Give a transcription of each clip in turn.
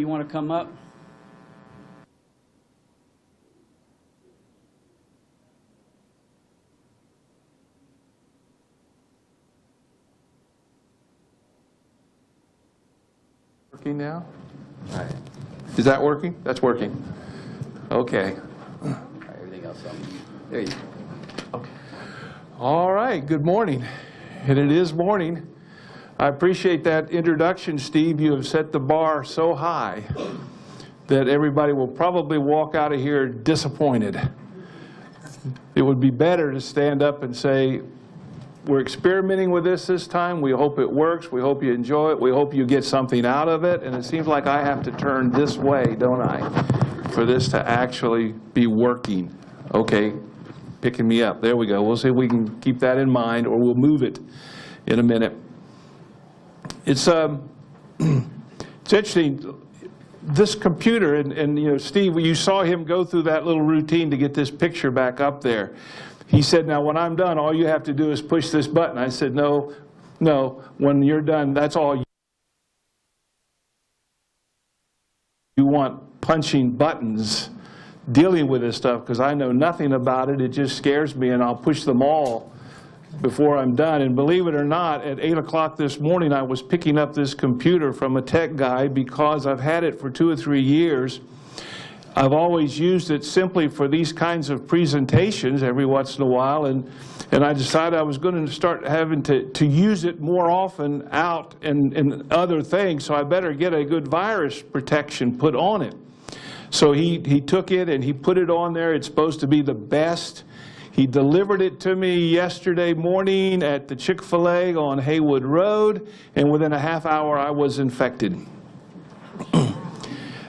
want to come up? Working now? All right. Is that working? That's working. Okay. All right, everything else on. There you go. Okay. All right, good morning. And it is morning. I appreciate that introduction, Steve. You have set the bar so high that everybody will probably walk out of here disappointed. It would be better to stand up and say, we're experimenting with this time. We hope it works. We hope you enjoy it. We hope you get something out of it. And it seems like I have to turn this way, don't I, for this to actually be working. Okay, picking me up. There we go. We'll see if we can keep that in mind, or we'll move it in a minute. It's interesting. This computer, and you know, Steve, you saw him go through that little routine to get this picture back up there. He said, now when I'm done, all you have to do is push this button. I said, no, when you're done, that's all you want, punching buttons, dealing with this stuff, because I know nothing about it. It just scares me, and I'll push them all before I'm done. And believe it or not, at 8 o'clock this morning, I was picking up this computer from a tech guy because I've had it for 2 or 3 years. I've always used it simply for these kinds of presentations every once in a while, and I decided I was going to start having to use it more often out and other things, so I better get a good virus protection put on it. So he took it and he put it on there. It's supposed to be the best. He delivered it to me yesterday morning at the Chick-fil-A on Haywood Road, and within a half hour I was infected.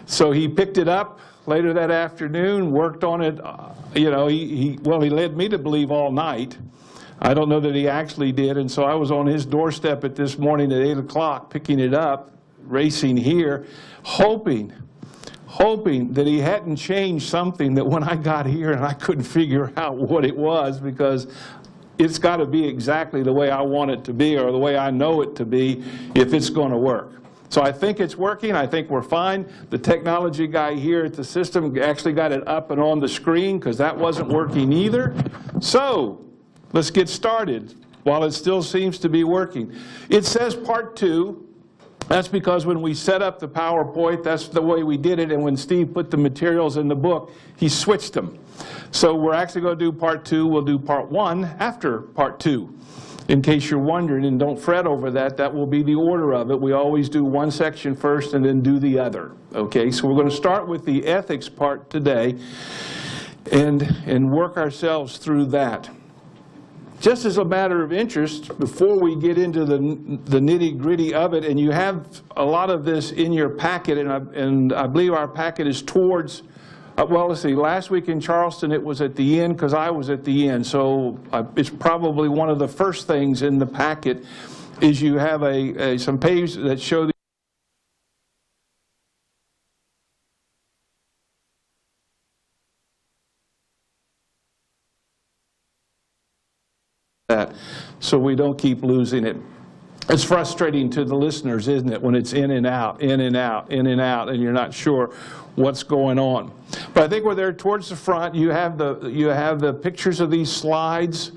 So he picked it up later that afternoon, worked on it. You know, he led me to believe all night. I don't know that he actually did, and so I was on his doorstep at this morning at 8 o'clock picking it up, racing here, hoping that he hadn't changed something that when I got here and I couldn't figure out what it was, because it's got to be exactly the way I want it to be, or the way I know it to be, if it's going to work. So I think it's working. I think we're fine. The technology guy here at the system actually got it up and on the screen, because that wasn't working either. So let's get started while it still seems to be working. It says part 2. That's because when we set up the PowerPoint, that's the way we did it. And when Steve put the materials in the book, he switched them. So we're actually going to do part 2. We'll do part 1 after part 2. In case you're wondering, and don't fret over that, that will be the order of it. We always do one section first and then do the other. Okay, so we're going to start with the ethics part today and work ourselves through that. Just as a matter of interest, before we get into the nitty-gritty of it, and you have a lot of this in your packet, and I believe our packet is towards, well, let's see, last week in Charleston it was at the end because I was at the end, so it's probably one of the first things in the packet is you have some pages that show the that, so we don't keep losing it. It's frustrating to the listeners, isn't it, when it's in and out, in and out, in and out, and you're not sure what's going on. But I think we're there towards the front. You have the pictures of these slides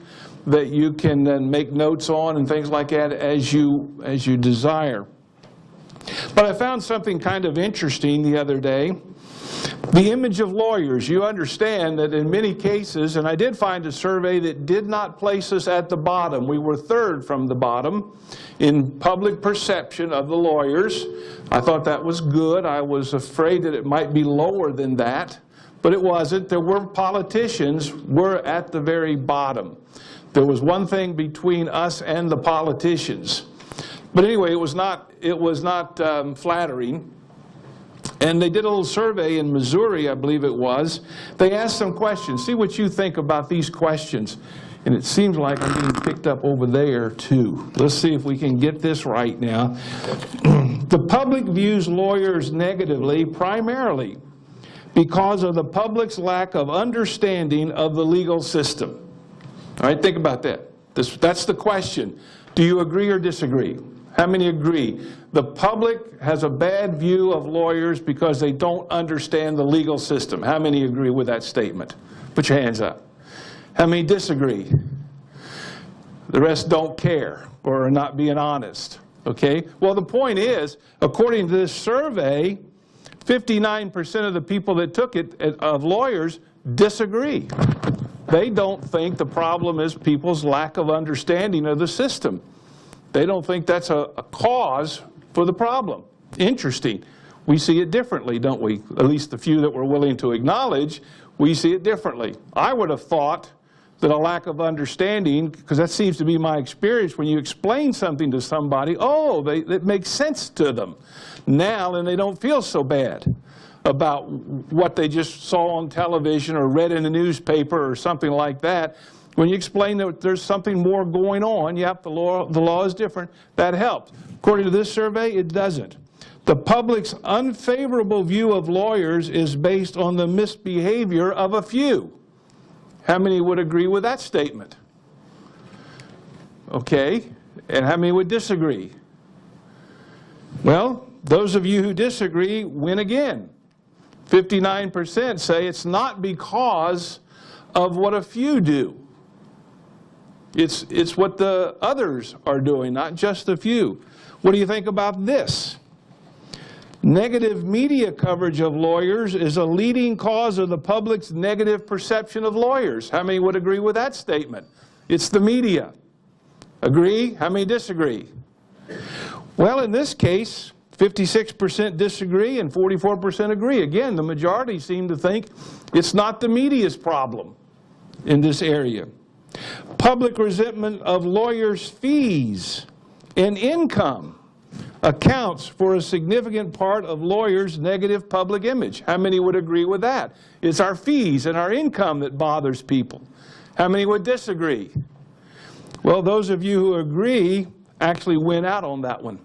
that you can then make notes on and things like that as you desire. But I found something kind of interesting the other day. The image of lawyers. You understand that in many cases, and I did find a survey that did not place us at the bottom. We were 3rd from the bottom in public perception of the lawyers. I thought that was good. I was afraid that it might be lower than that, but it wasn't. There were politicians were at the very bottom. There was one thing between us and the politicians. But anyway, it was not flattering. And they did a little survey in Missouri, I believe it was. They asked some questions. See what you think about these questions. And it seems like I'm being picked up over there, too. Let's see if we can get this right now. The public views lawyers negatively primarily because of the public's lack of understanding of the legal system. All right, think about that. That's the question. Do you agree or disagree? How many agree? The public has a bad view of lawyers because they don't understand the legal system. How many agree with that statement? Put your hands up. How many disagree? The rest don't care or are not being honest. Okay? Well, the point is, according to this survey, 59% of the people that took it, of lawyers, disagree. They don't think the problem is people's lack of understanding of the system. They don't think that's a cause for the problem. Interesting. We see it differently, don't we? At least the few that we're willing to acknowledge, we see it differently. I would have thought that a lack of understanding, because that seems to be my experience, when you explain something to somebody, oh, it makes sense to them now, and they don't feel so bad about what they just saw on television or read in a newspaper or something like that. When you explain that there's something more going on, yep, the law is different, that helps. According to this survey, it doesn't. The public's unfavorable view of lawyers is based on the misbehavior of a few. How many would agree with that statement? Okay, and how many would disagree? Well, those of you who disagree win again. 59% say it's not because of what a few do. It's what the others are doing, not just a few. What do you think about this? Negative media coverage of lawyers is a leading cause of the public's negative perception of lawyers. How many would agree with that statement? It's the media. Agree? How many disagree? Well, in this case, 56% disagree and 44% agree. Again, the majority seem to think it's not the media's problem in this area. Public resentment of lawyers' fees and income accounts for a significant part of lawyers' negative public image. How many would agree with that? It's our fees and our income that bothers people. How many would disagree? Well, those of you who agree actually win out on that one.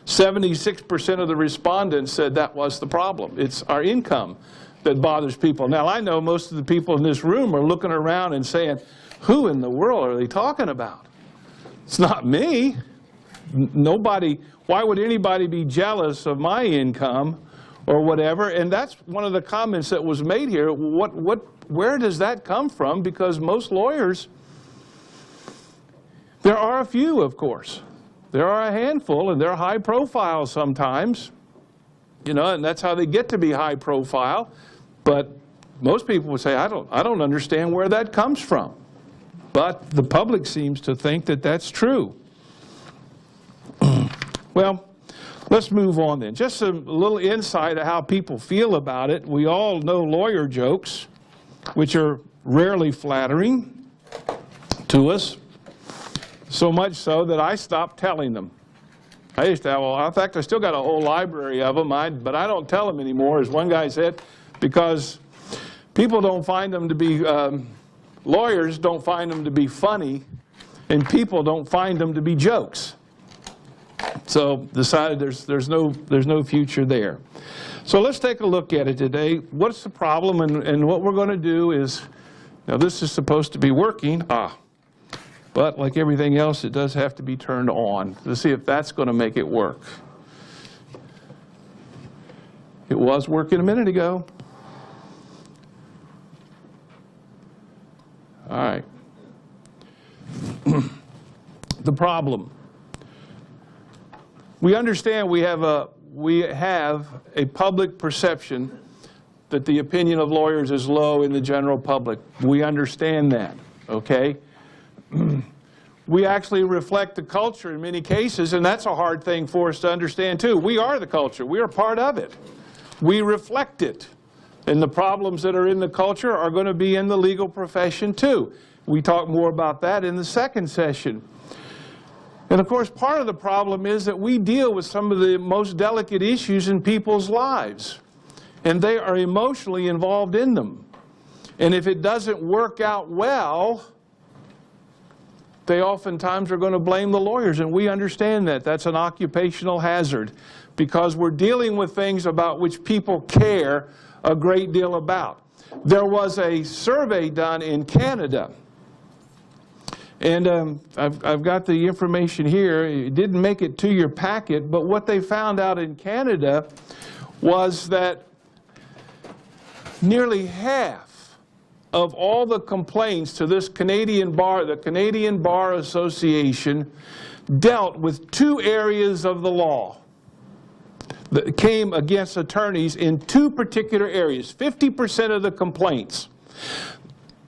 76% of the respondents said that was the problem. It's our income that bothers people. Now, I know most of the people in this room are looking around and saying, who in the world are they talking about? It's not me. Nobody, why would anybody be jealous of my income or whatever? And that's one of the comments that was made here. Where does that come from? Because most lawyers, there are a few, of course. There are a handful, and they're high profile sometimes, you know, and that's how they get to be high profile. But most people would say, I don't understand where that comes from. But the public seems to think that that's true. Well, let's move on then. Just a little insight of how people feel about it. We all know lawyer jokes, which are rarely flattering to us. So much so that I stopped telling them. I used to have, well, in fact, I still got a whole library of them, but I don't tell them anymore, as one guy said, because people don't find them to be, lawyers don't find them to be funny, and people don't find them to be jokes. So decided there's no future there. So let's take a look at it today. What's the problem? And what we're going to do is, now this is supposed to be working. But like everything else, it does have to be turned on to see if that's going to make it work. It was working a minute ago. All right. The problem. We understand we have a public perception that the opinion of lawyers is low in the general public. We understand that, okay? We actually reflect the culture in many cases, and that's a hard thing for us to understand too. We are the culture. We are part of it. We reflect it. And the problems that are in the culture are going to be in the legal profession too. We talk more about that in the second session. And of course, part of the problem is that we deal with some of the most delicate issues in people's lives, and they are emotionally involved in them. And if it doesn't work out well, they oftentimes are going to blame the lawyers, and we understand that. That's an occupational hazard because we're dealing with things about which people care a great deal about. There was a survey done in Canada, And I've got the information here. It didn't make it to your packet, but what they found out in Canada was that nearly half of all the complaints to this Canadian bar, the Canadian Bar Association, dealt with two areas of the law that came against attorneys in two particular areas. 50% of the complaints.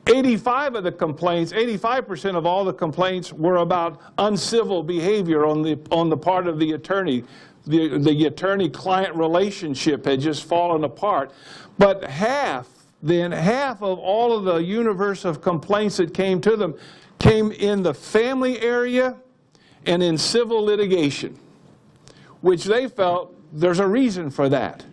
85% of all the complaints were about uncivil behavior on the part of the attorney. The attorney-client relationship had just fallen apart. But half of all of the universe of complaints that came to them came in the family area and in civil litigation, which they felt there's a reason for that.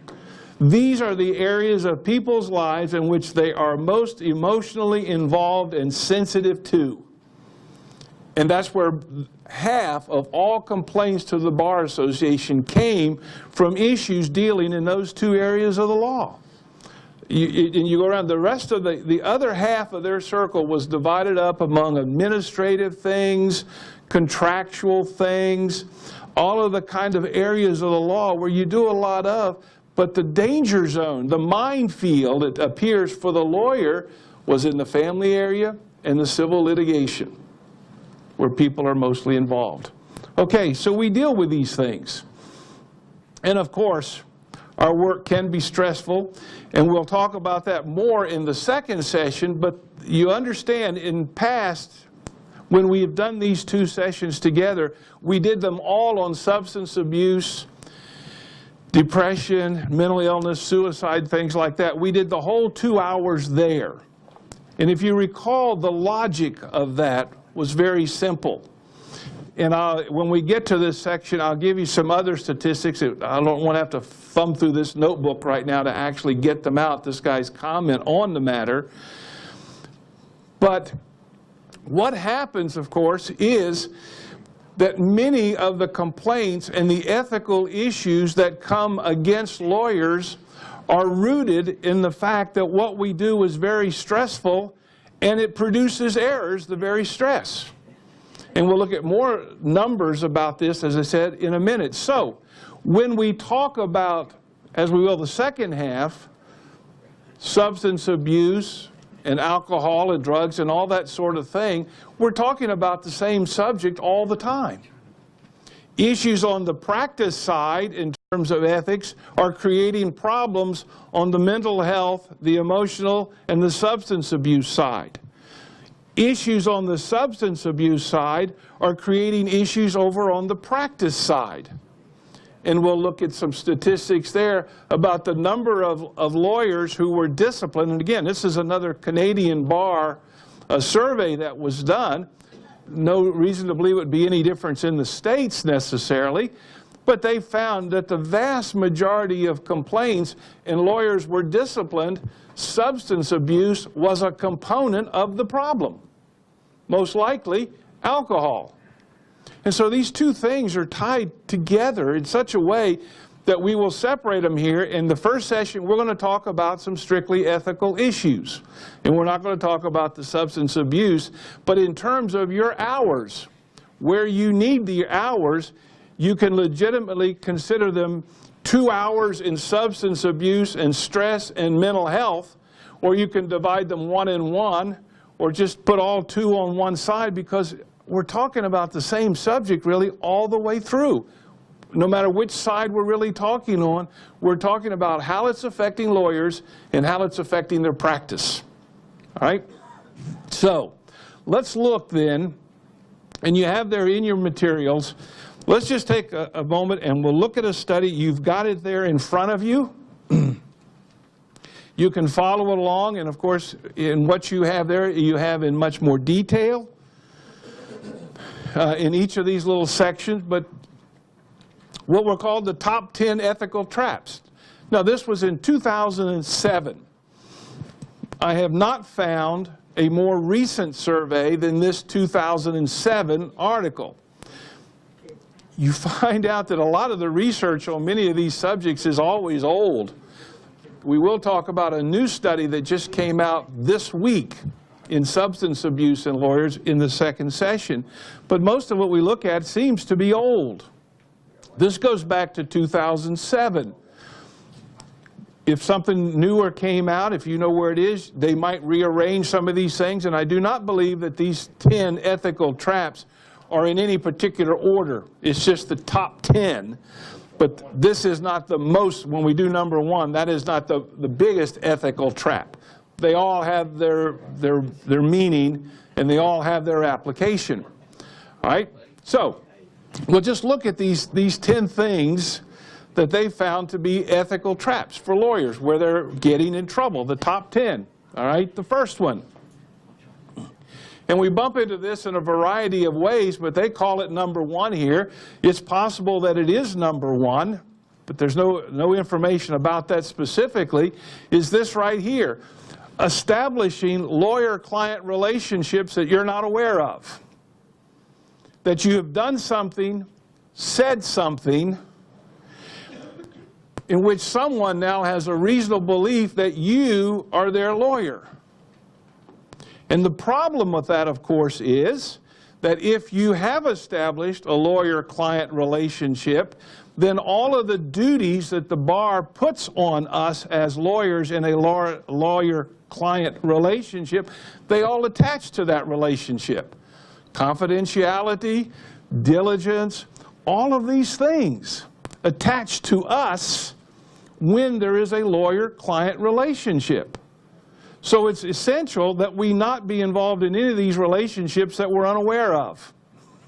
These are the areas of people's lives in which they are most emotionally involved and sensitive to. And that's where half of all complaints to the Bar Association came from issues dealing in those two areas of the law. And you go around, the rest of the other half of their circle was divided up among administrative things, contractual things, all of the kind of areas of the law where you do a lot of. But the danger zone, the minefield, it appears for the lawyer, was in the family area and the civil litigation, where people are mostly involved. Okay, so we deal with these things. And of course, our work can be stressful, and we'll talk about that more in the second session, but you understand in past, when we have done these two sessions together, we did them all on substance abuse, depression, mental illness, suicide, things like that. We did the whole 2 hours there. And if you recall, the logic of that was very simple. And when we get to this section, I'll give you some other statistics. I don't want to have to thumb through this notebook right now to actually get them out, this guy's comment on the matter. But what happens, of course, is that many of the complaints and the ethical issues that come against lawyers are rooted in the fact that what we do is very stressful and it produces errors, the very stress. And we'll look at more numbers about this, as I said, in a minute. So when we talk about, as we will the second half, substance abuse and alcohol and drugs and all that sort of thing, we're talking about the same subject all the time. Issues on the practice side in terms of ethics are creating problems on the mental health, the emotional, and the substance abuse side. Issues on the substance abuse side are creating issues over on the practice side. And we'll look at some statistics there about the number of lawyers who were disciplined. And again, this is another Canadian bar survey that was done. No reason to believe it would be any difference in the States necessarily. But they found that the vast majority of complaints and lawyers were disciplined. Substance abuse was a component of the problem. Most likely, alcohol. And so these two things are tied together in such a way that we will separate them here. In the first session, we're going to talk about some strictly ethical issues. And we're not going to talk about the substance abuse. But in terms of your hours, where you need the hours, you can legitimately consider them 2 hours in substance abuse and stress and mental health, or you can divide them 1 and 1, or just put all 2 on one side, because we're talking about the same subject really all the way through. No matter which side we're really talking on, we're talking about how it's affecting lawyers and how it's affecting their practice. All right? So, let's look then, and you have there in your materials, let's just take a moment and we'll look at a study. You've got it there in front of you. You can follow along, and of course, in what you have there, you have in much more detail in each of these little sections, but what were called the top 10 ethical traps. Now, this was in 2007. I have not found a more recent survey than this 2007 article. You find out that a lot of the research on many of these subjects is always old. We will talk about a new study that just came out this week in substance abuse in lawyers in the second session. But most of what we look at seems to be old. This goes back to 2007. If something newer came out, if you know where it is, they might rearrange some of these things. And I do not believe that these 10 ethical traps are in any particular order. It's just the top 10. But this is not the most, when we do number 1, that is not the biggest ethical trap. They all have their meaning, and they all have their application. All right? So, we'll just look at these 10 things that they found to be ethical traps for lawyers, where they're getting in trouble, the top 10. All right? The first one. And we bump into this in a variety of ways, but they call it number 1 here. It's possible that it is number 1, but there's no information about that specifically, is this right here. Establishing lawyer-client relationships that you're not aware of. That you have done something, said something, in which someone now has a reasonable belief that you are their lawyer. And the problem with that, of course, is that if you have established a lawyer-client relationship, then all of the duties that the bar puts on us as lawyers in a lawyer-client relationship, they all attach to that relationship. Confidentiality, diligence, all of these things attach to us when there is a lawyer-client relationship. So it's essential that we not be involved in any of these relationships that we're unaware of.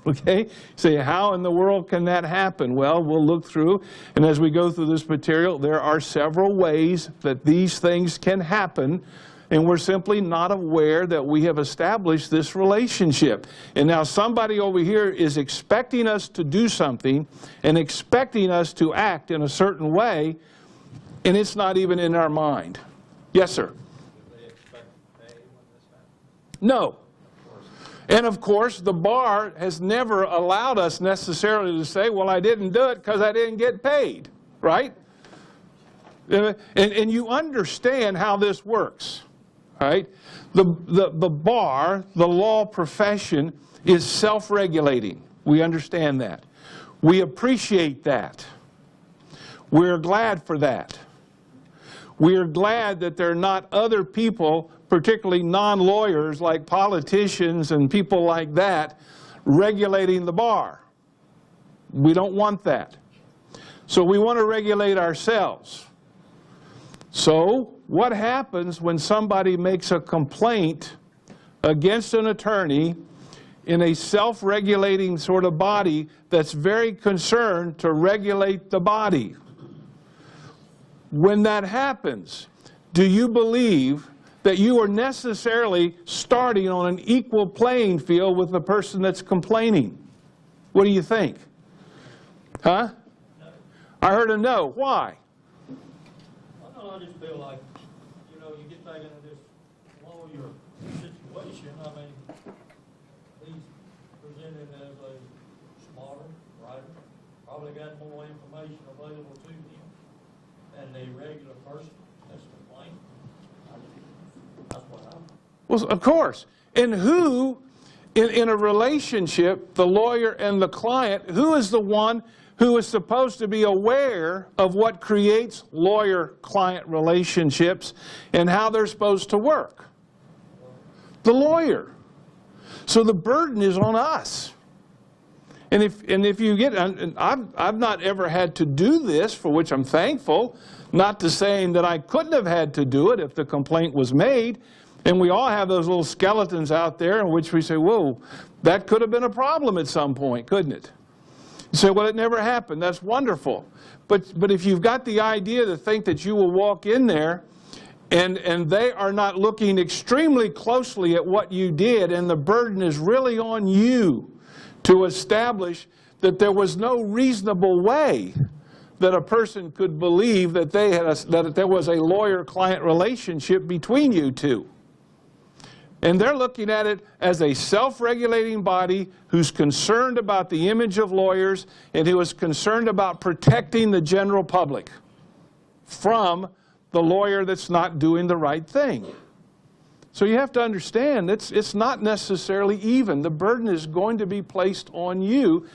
Okay? Say, how in the world can that happen? Well, we'll look through, and as we go through this material, there are several ways that these things can happen, and we're simply not aware that we have established this relationship. And now somebody over here is expecting us to do something and expecting us to act in a certain way, and it's not even in our mind. Yes, sir? No. And of course, the bar has never allowed us necessarily to say, well, I didn't do it because I didn't get paid, right? And you understand how this works, right? The bar, the law profession, is self-regulating. We understand that. We appreciate that. We're glad for that. We're glad that there are not other people, particularly non-lawyers like politicians and people like that, regulating the bar. We don't want that. So we want to regulate ourselves. So what happens when somebody makes a complaint against an attorney in a self-regulating sort of body that's very concerned to regulate the body? When that happens, do you believe that you are necessarily starting on an equal playing field with the person that's complaining? What do you think? Huh? No. I heard a no. Why? I just feel like, you get taken into this lawyer situation. I mean, he's presented as a smarter, brighter, probably got more information available to him than the regular person that's complaining. That's what I'm... Well, of course. And who, in a relationship, the lawyer and the client, who is the one who is supposed to be aware of what creates lawyer-client relationships and how they're supposed to work? The lawyer. So the burden is on us. And if you get, and I've not ever had to do this, for which I'm thankful, not to saying that I couldn't have had to do it if the complaint was made. And we all have those little skeletons out there in which we say, whoa, that could have been a problem at some point, couldn't it? You say, well, it never happened. That's wonderful. But if you've got the idea to think that you will walk in there and they are not looking extremely closely at what you did, and the burden is really on you to establish that there was no reasonable way that a person could believe that that there was a lawyer-client relationship between you two. And they're looking at it as a self-regulating body who's concerned about the image of lawyers and who is concerned about protecting the general public from the lawyer that's not doing the right thing. So you have to understand, it's not necessarily even. The burden is going to be placed on you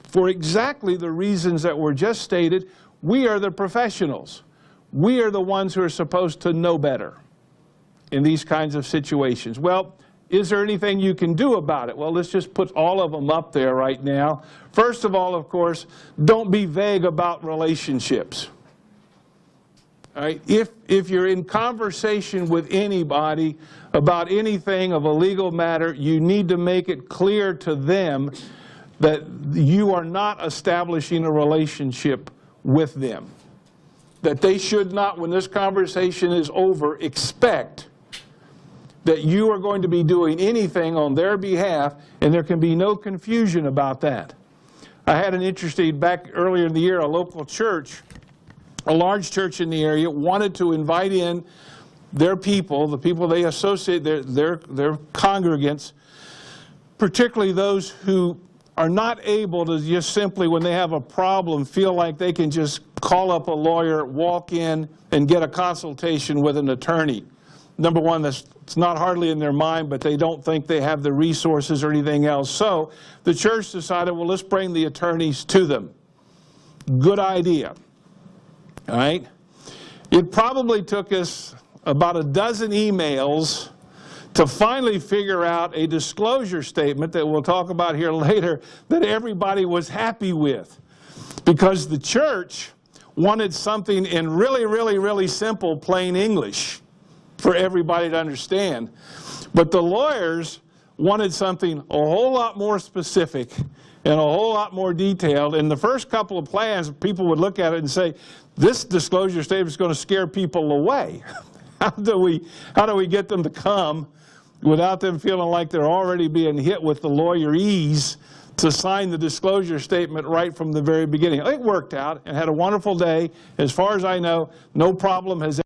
for exactly the reasons that were just stated. We are the professionals. We are the ones who are supposed to know better in these kinds of situations. Well, is there anything you can do about it? Well, let's just put all of them up there right now. First of all, of course, don't be vague about relationships. All right? If you're in conversation with anybody about anything of a legal matter, you need to make it clear to them that you are not establishing a relationship with them. That they should not, when this conversation is over, expect that you are going to be doing anything on their behalf, and there can be no confusion about that. I had an interesting, back earlier in the year, a local church, a large church in the area, wanted to invite in their people, the people they associate, their congregants, particularly those who are not able to just simply, when they have a problem, feel like they can just call up a lawyer, walk in, and get a consultation with an attorney. Number one, it's not hardly in their mind, but they don't think they have the resources or anything else. So the church decided, well, let's bring the attorneys to them. Good idea. All right? It probably took us about a dozen emails to finally figure out a disclosure statement that we'll talk about here later that everybody was happy with. Because the church wanted something in really, really, really simple, plain English for everybody to understand. But the lawyers wanted something a whole lot more specific and a whole lot more detailed. In the first couple of plans, people would look at it and say, this disclosure statement is going to scare people away. How do we get them to come without them feeling like they're already being hit with the lawyerese to sign the disclosure statement right from the very beginning? It worked out and had a wonderful day. As far as I know, no problem has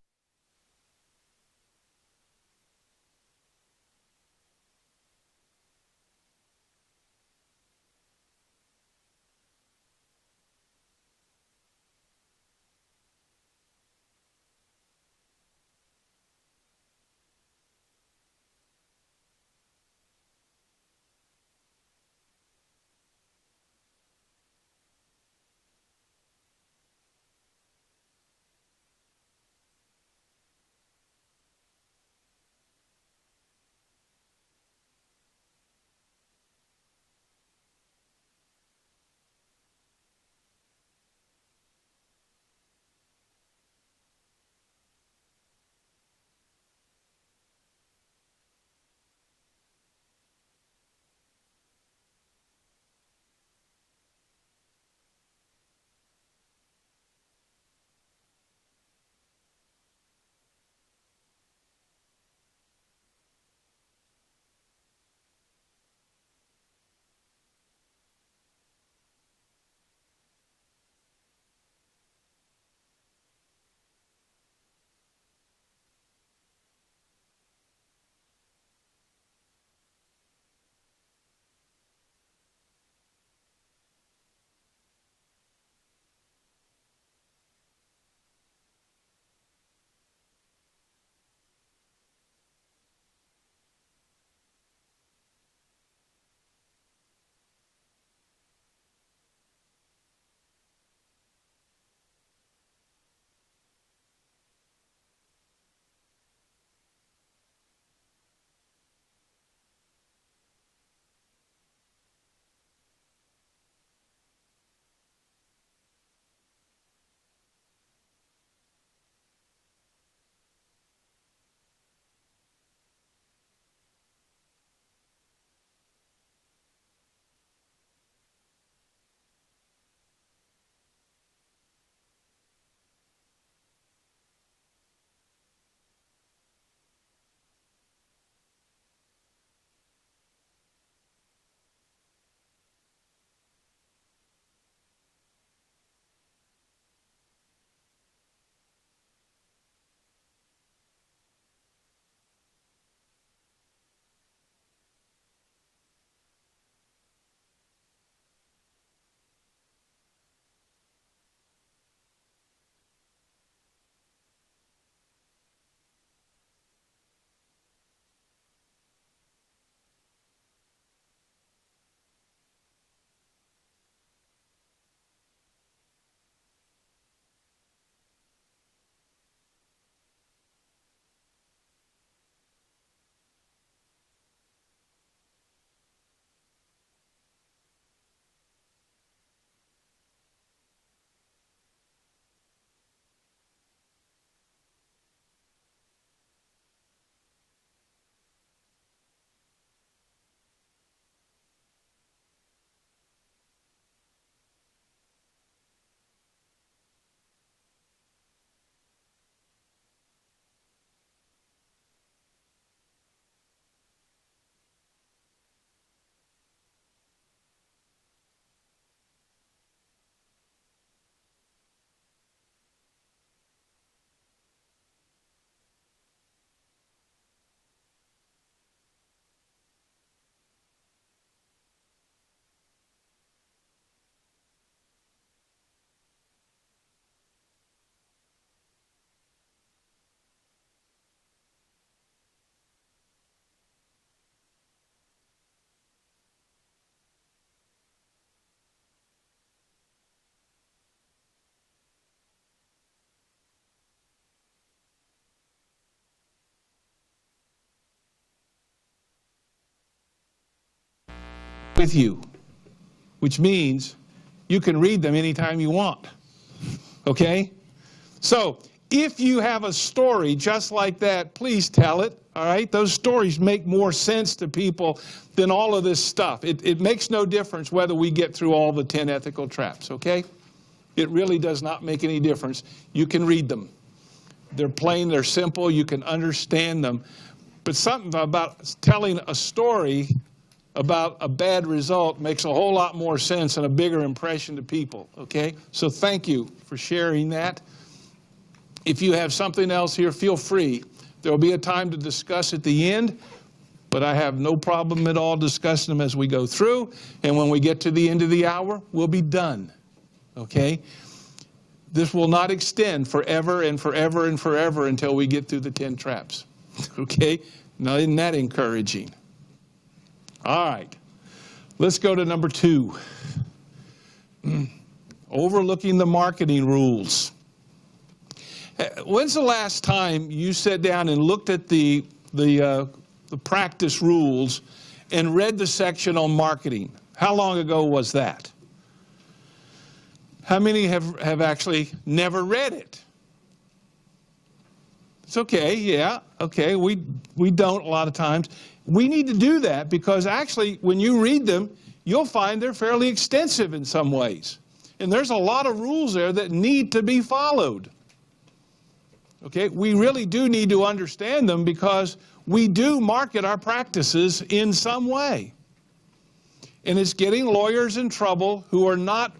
with you, which means you can read them anytime you want. Okay? So, if you have a story just like that, please tell it, all right? Those stories make more sense to people than all of this stuff. It makes no difference whether we get through all the 10 ethical traps, okay? It really does not make any difference. You can read them. They're plain, they're simple, you can understand them. But something about telling a story about a bad result makes a whole lot more sense and a bigger impression to people, okay? So thank you for sharing that. If you have something else here, feel free. There will be a time to discuss at the end, but I have no problem at all discussing them as we go through. And when we get to the end of the hour, we'll be done, okay? This will not extend forever and forever and forever until we get through the 10 traps, okay? Now, isn't that encouraging? All right, let's go to number 2. Overlooking the marketing rules. When's the last time you sat down and looked at the practice rules and read the section on marketing? How long ago was that? How many have actually never read it? It's okay, yeah, okay, we don't a lot of times. We need to do that because actually when you read them, you'll find they're fairly extensive in some ways. And there's a lot of rules there that need to be followed. Okay, we really do need to understand them because we do market our practices in some way. And it's getting lawyers in trouble who are not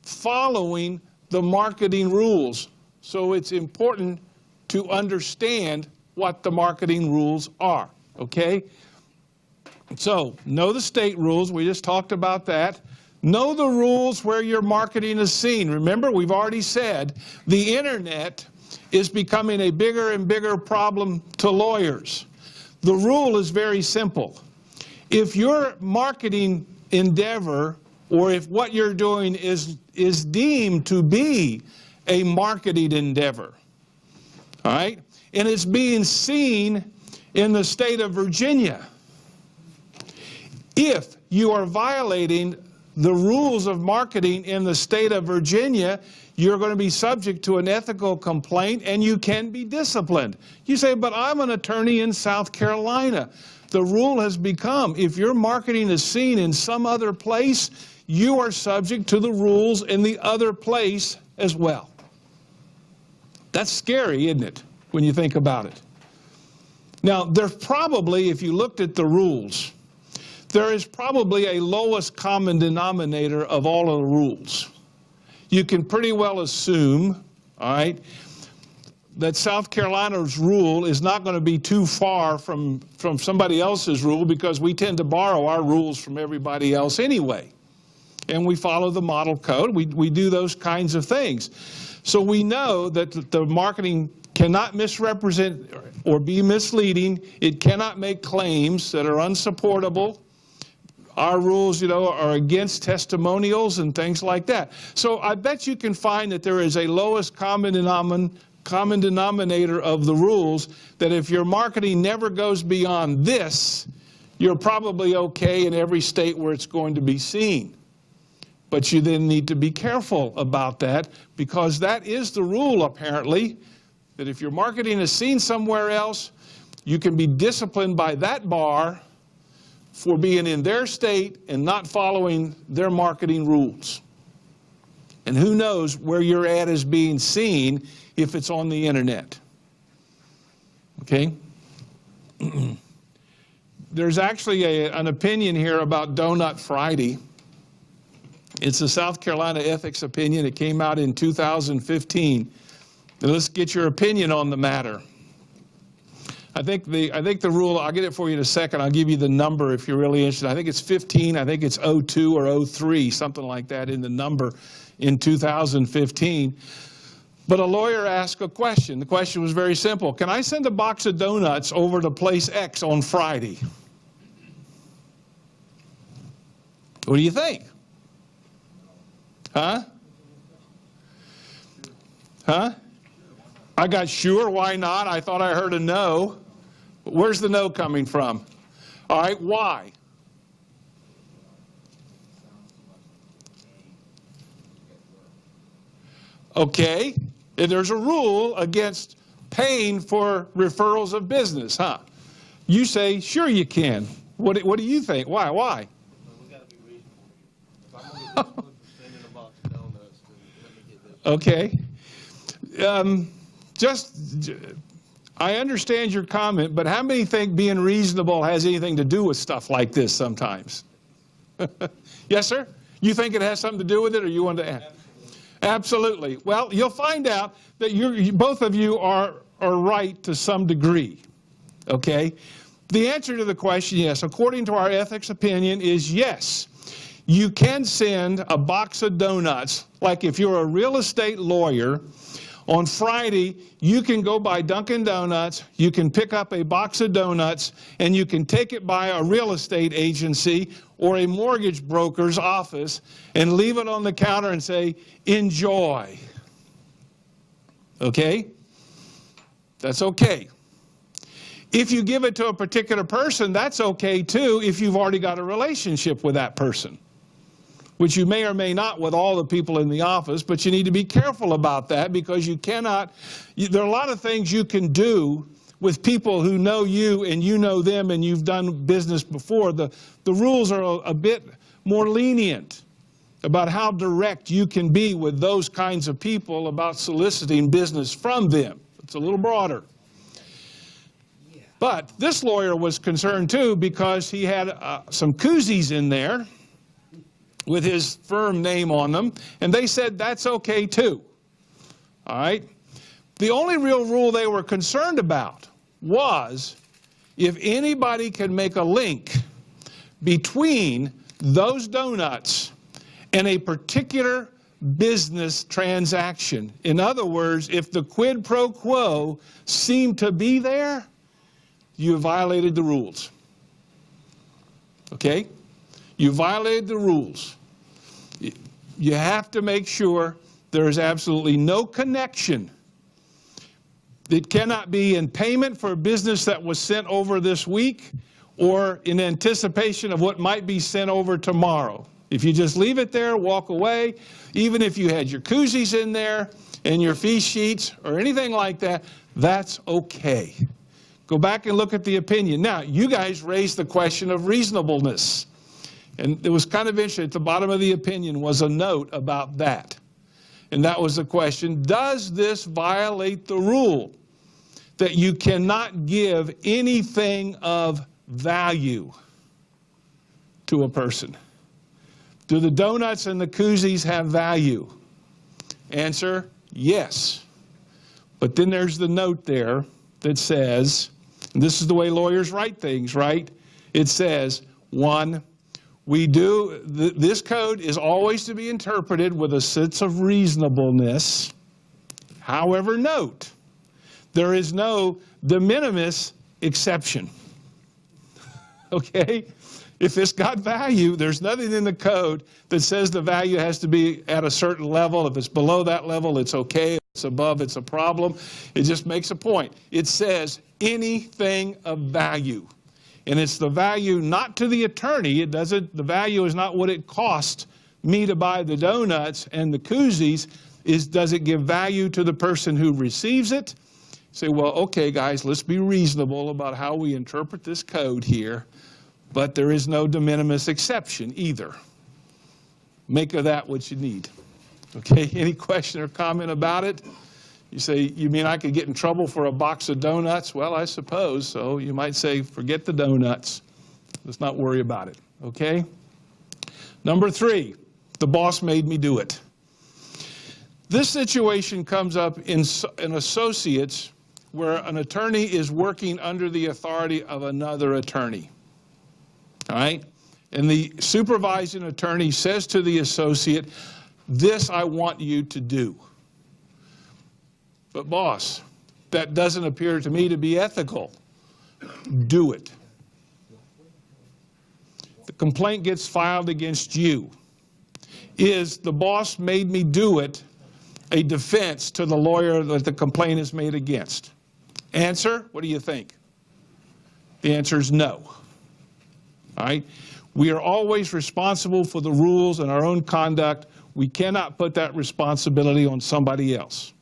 following the marketing rules. So it's important to understand what the marketing rules are, okay? So, know the state rules. We just talked about that. Know the rules where your marketing is seen. Remember, we've already said the internet is becoming a bigger and bigger problem to lawyers. The rule is very simple. If your marketing endeavor or if what you're doing is deemed to be a marketing endeavor, all right, and it's being seen in the state of Virginia, if you are violating the rules of marketing in the state of Virginia, you're going to be subject to an ethical complaint and you can be disciplined. You say, but I'm an attorney in South Carolina. The rule has become, if your marketing is seen in some other place, you are subject to the rules in the other place as well. That's scary, isn't it, when you think about it? Now, there's probably, if you looked at the rules, there is probably a lowest common denominator of all of the rules. You can pretty well assume, all right, that South Carolina's rule is not going to be too far from somebody else's rule because we tend to borrow our rules from everybody else anyway. And we follow the model code. We do those kinds of things. So we know that the marketing cannot misrepresent or be misleading. It cannot make claims that are unsupportable. Our rules, you know, are against testimonials and things like that. So I bet you can find that there is a lowest common denominator of the rules, that if your marketing never goes beyond this, you're probably okay in every state where it's going to be seen. But you then need to be careful about that, because that is the rule, apparently, that if your marketing is seen somewhere else, you can be disciplined by that bar for being in their state and not following their marketing rules. And who knows where your ad is being seen if it's on the internet. Okay? There's actually an opinion here about Donut Friday. It's a South Carolina ethics opinion. It came out in 2015. And let's get your opinion on the matter. I think the rule, I'll get it for you in a second. I'll give you the number if you're really interested. I think it's 15. I think it's 02 or 03, something like that in the number in 2015. But a lawyer asked a question. The question was very simple. Can I send a box of donuts over to place X on Friday? What do you think? Huh? Huh? I got sure, why not? I thought I heard a no. Where's the no coming from? All right, why? Okay, and there's a rule against paying for referrals of business, huh? You say, sure you can. What do you think? Why? Well, we gotta be reasonable. If I'm gonna get this food for spending a box of donuts, then let me get this. Okay. I understand your comment, but how many think being reasonable has anything to do with stuff like this sometimes? Yes, sir? You think it has something to do with it, or you want to add? Absolutely. Well, you'll find out that both of you are right to some degree. Okay? The answer to the question, yes, according to our ethics opinion, is yes. You can send a box of donuts, like if you're a real estate lawyer, on Friday, you can go by Dunkin' Donuts, you can pick up a box of donuts, and you can take it by a real estate agency or a mortgage broker's office and leave it on the counter and say, enjoy. Okay? That's okay. If you give it to a particular person, that's okay too if you've already got a relationship with that person, which you may or may not with all the people in the office, but you need to be careful about that because you cannot, there are a lot of things you can do with people who know you and you know them and you've done business before. The rules are a bit more lenient about how direct you can be with those kinds of people about soliciting business from them. It's a little broader. But this lawyer was concerned too because he had some koozies in there with his firm name on them, and they said that's okay too. All right? The only real rule they were concerned about was if anybody can make a link between those donuts and a particular business transaction. In other words, if the quid pro quo seemed to be there, you violated the rules. Okay? You violated the rules. You have to make sure there is absolutely no connection. It cannot be in payment for business that was sent over this week or in anticipation of what might be sent over tomorrow. If you just leave it there, walk away, even if you had your koozies in there and your fee sheets or anything like that, that's okay. Go back and look at the opinion. Now, you guys raised the question of reasonableness. And it was kind of interesting. At the bottom of the opinion was a note about that. And that was the question, does this violate the rule that you cannot give anything of value to a person? Do the donuts and the koozies have value? Answer, yes. But then there's the note there that says, and this is the way lawyers write things, right? It says, one, this code is always to be interpreted with a sense of reasonableness. However, note, there is no de minimis exception. Okay? If it's got value, there's nothing in the code that says the value has to be at a certain level. If it's below that level, it's okay. If it's above, it's a problem. It just makes a point. It says anything of value. And it's the value not to the attorney. The value is not what it cost me to buy the donuts and the koozies. Does it give value to the person who receives it? Say, well, okay, guys, let's be reasonable about how we interpret this code here. But there is no de minimis exception either. Make of that what you need. Okay, any question or comment about it? You say, you mean I could get in trouble for a box of donuts? Well, I suppose so. You might say, forget the donuts. Let's not worry about it. Okay? Number 3, the boss made me do it. This situation comes up in associates where an attorney is working under the authority of another attorney. All right? And the supervising attorney says to the associate, this I want you to do. But boss, that doesn't appear to me to be ethical. Do it. The complaint gets filed against you. Is the boss made me do it a defense to the lawyer that the complaint is made against? Answer, what do you think? The answer is no. All right? We are always responsible for the rules and our own conduct We cannot put that responsibility on somebody else.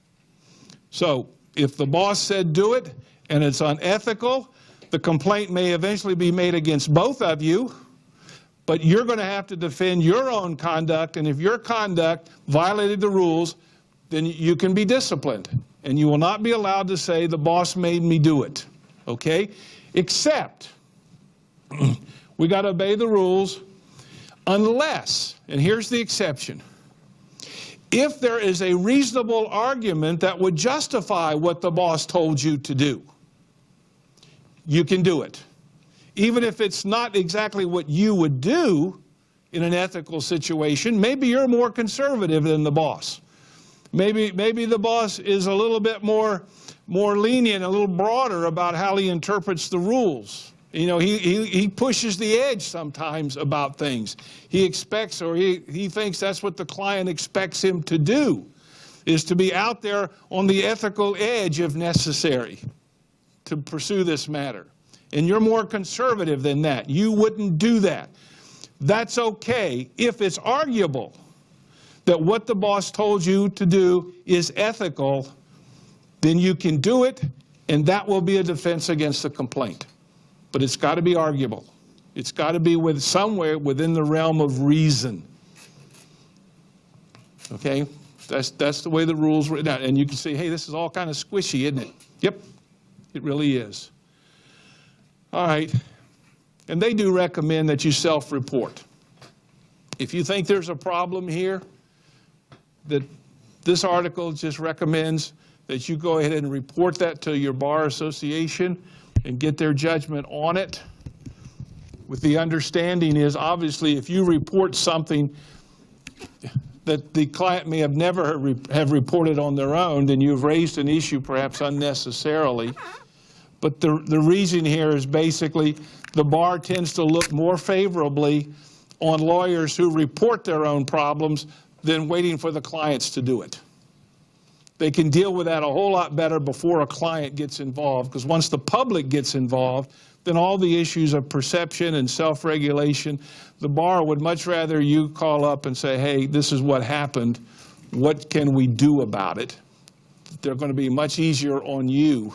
So if the boss said do it and it's unethical, the complaint may eventually be made against both of you, but you're going to have to defend your own conduct, and if your conduct violated the rules, then you can be disciplined, and you will not be allowed to say the boss made me do it, okay? Except we got to obey the rules unless, and here's the exception, if there is a reasonable argument that would justify what the boss told you to do, you can do it. Even if it's not exactly what you would do in an ethical situation, maybe you're more conservative than the boss. Maybe the boss is a little bit more lenient, a little broader about how he interprets the rules. You know, he pushes the edge sometimes about things. He expects, or he thinks that's what the client expects him to do, is to be out there on the ethical edge if necessary to pursue this matter. And you're more conservative than that. You wouldn't do that. That's okay if it's arguable that what the boss told you to do is ethical, then you can do it, and that will be a defense against the complaint. But it's got to be arguable. It's got to be somewhere within the realm of reason. Okay? That's the way the rules were written out. And you can say, hey, this is all kind of squishy, isn't it? Yep, it really is. All right. And they do recommend that you self-report. If you think there's a problem here, that this article just recommends that you go ahead and report that to your bar association and get their judgment on it. With the understanding is, obviously, if you report something that the client may have never have reported on their own, then you've raised an issue perhaps unnecessarily. But the reason here is basically the bar tends to look more favorably on lawyers who report their own problems than waiting for the clients to do it. They can deal with that a whole lot better before a client gets involved, because once the public gets involved, then all the issues of perception and self-regulation, the bar would much rather you call up and say, hey, this is what happened. What can we do about it? They're going to be much easier on you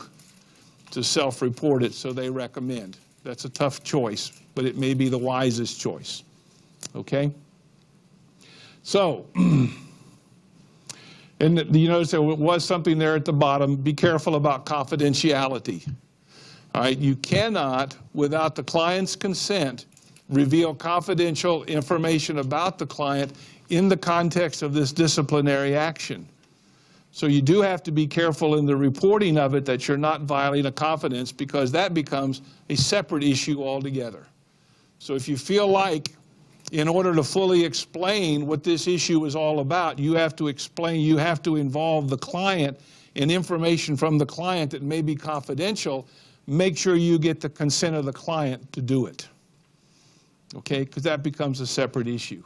to self-report it, so they recommend. That's a tough choice, but it may be the wisest choice. Okay? So, and you notice there was something there at the bottom. Be careful about confidentiality. All right? You cannot, without the client's consent, reveal confidential information about the client in the context of this disciplinary action. So you do have to be careful in the reporting of it that you're not violating a confidence, because that becomes a separate issue altogether. So if you feel like, in order to fully explain what this issue is all about, you have to explain, you have to involve the client in information from the client that may be confidential, make sure you get the consent of the client to do it. Okay, because that becomes a separate issue.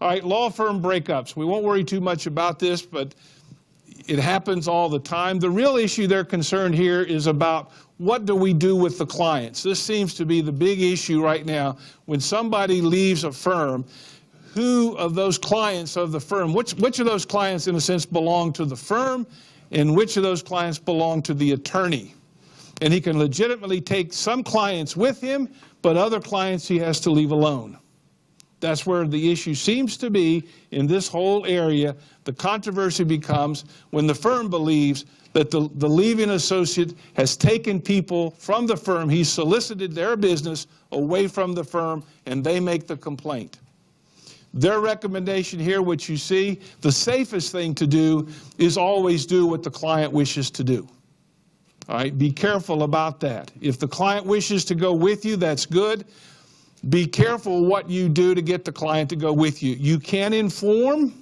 All right, law firm breakups. We won't worry too much about this, but it happens all the time. The real issue they're concerned here is about what do we do with the clients. This seems to be the big issue right now. When somebody leaves a firm, who of those clients of the firm, which of those clients in a sense belong to the firm, and which of those clients belong to the attorney? And he can legitimately take some clients with him, but other clients he has to leave alone. That's where the issue seems to be in this whole area. The controversy becomes when the firm believes that the leaving associate has taken people from the firm, he's solicited their business away from the firm, and they make the complaint. Their recommendation here, which you see, the safest thing to do is always do what the client wishes to do. All right, be careful about that. If the client wishes to go with you, that's good. Be careful what you do to get the client to go with you. You can inform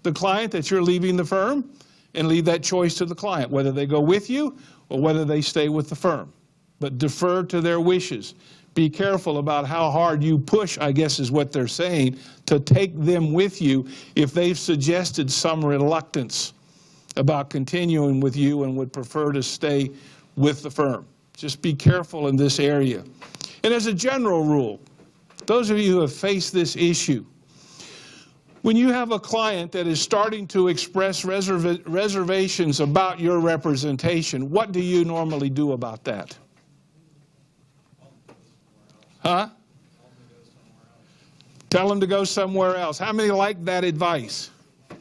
the client that you're leaving the firm and leave that choice to the client, whether they go with you or whether they stay with the firm. But defer to their wishes. Be careful about how hard you push, I guess is what they're saying, to take them with you if they've suggested some reluctance about continuing with you and would prefer to stay with the firm. Just be careful in this area. And as a general rule, those of you who have faced this issue, When you have a client that is starting to express reservations about your representation, what do you normally do about that? Huh? Tell them to go somewhere else. How many like that advice? I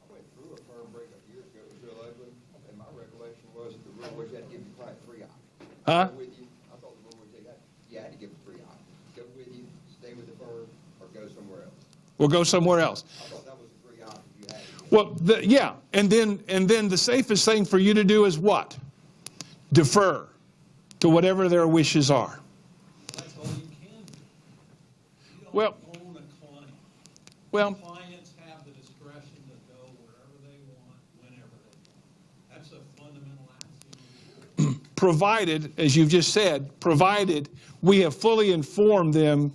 went through a firm breakup years ago. It was real ugly, and my recollection was that the rule was you had to give your client a free option. Huh? Go with you. I thought the rule was you had to give a free option. Go with you, stay with the firm, or go somewhere else. We'll go somewhere else. I thought that was a free option you had to give. Well, yeah, and then the safest thing for you to do is what? Defer to whatever their wishes are. That's all you can do. You don't Well- own a client. Well, Clients have the discretion to go wherever they want, whenever they want. That's a fundamental axiom. provided, as you've just said, provided we have fully informed them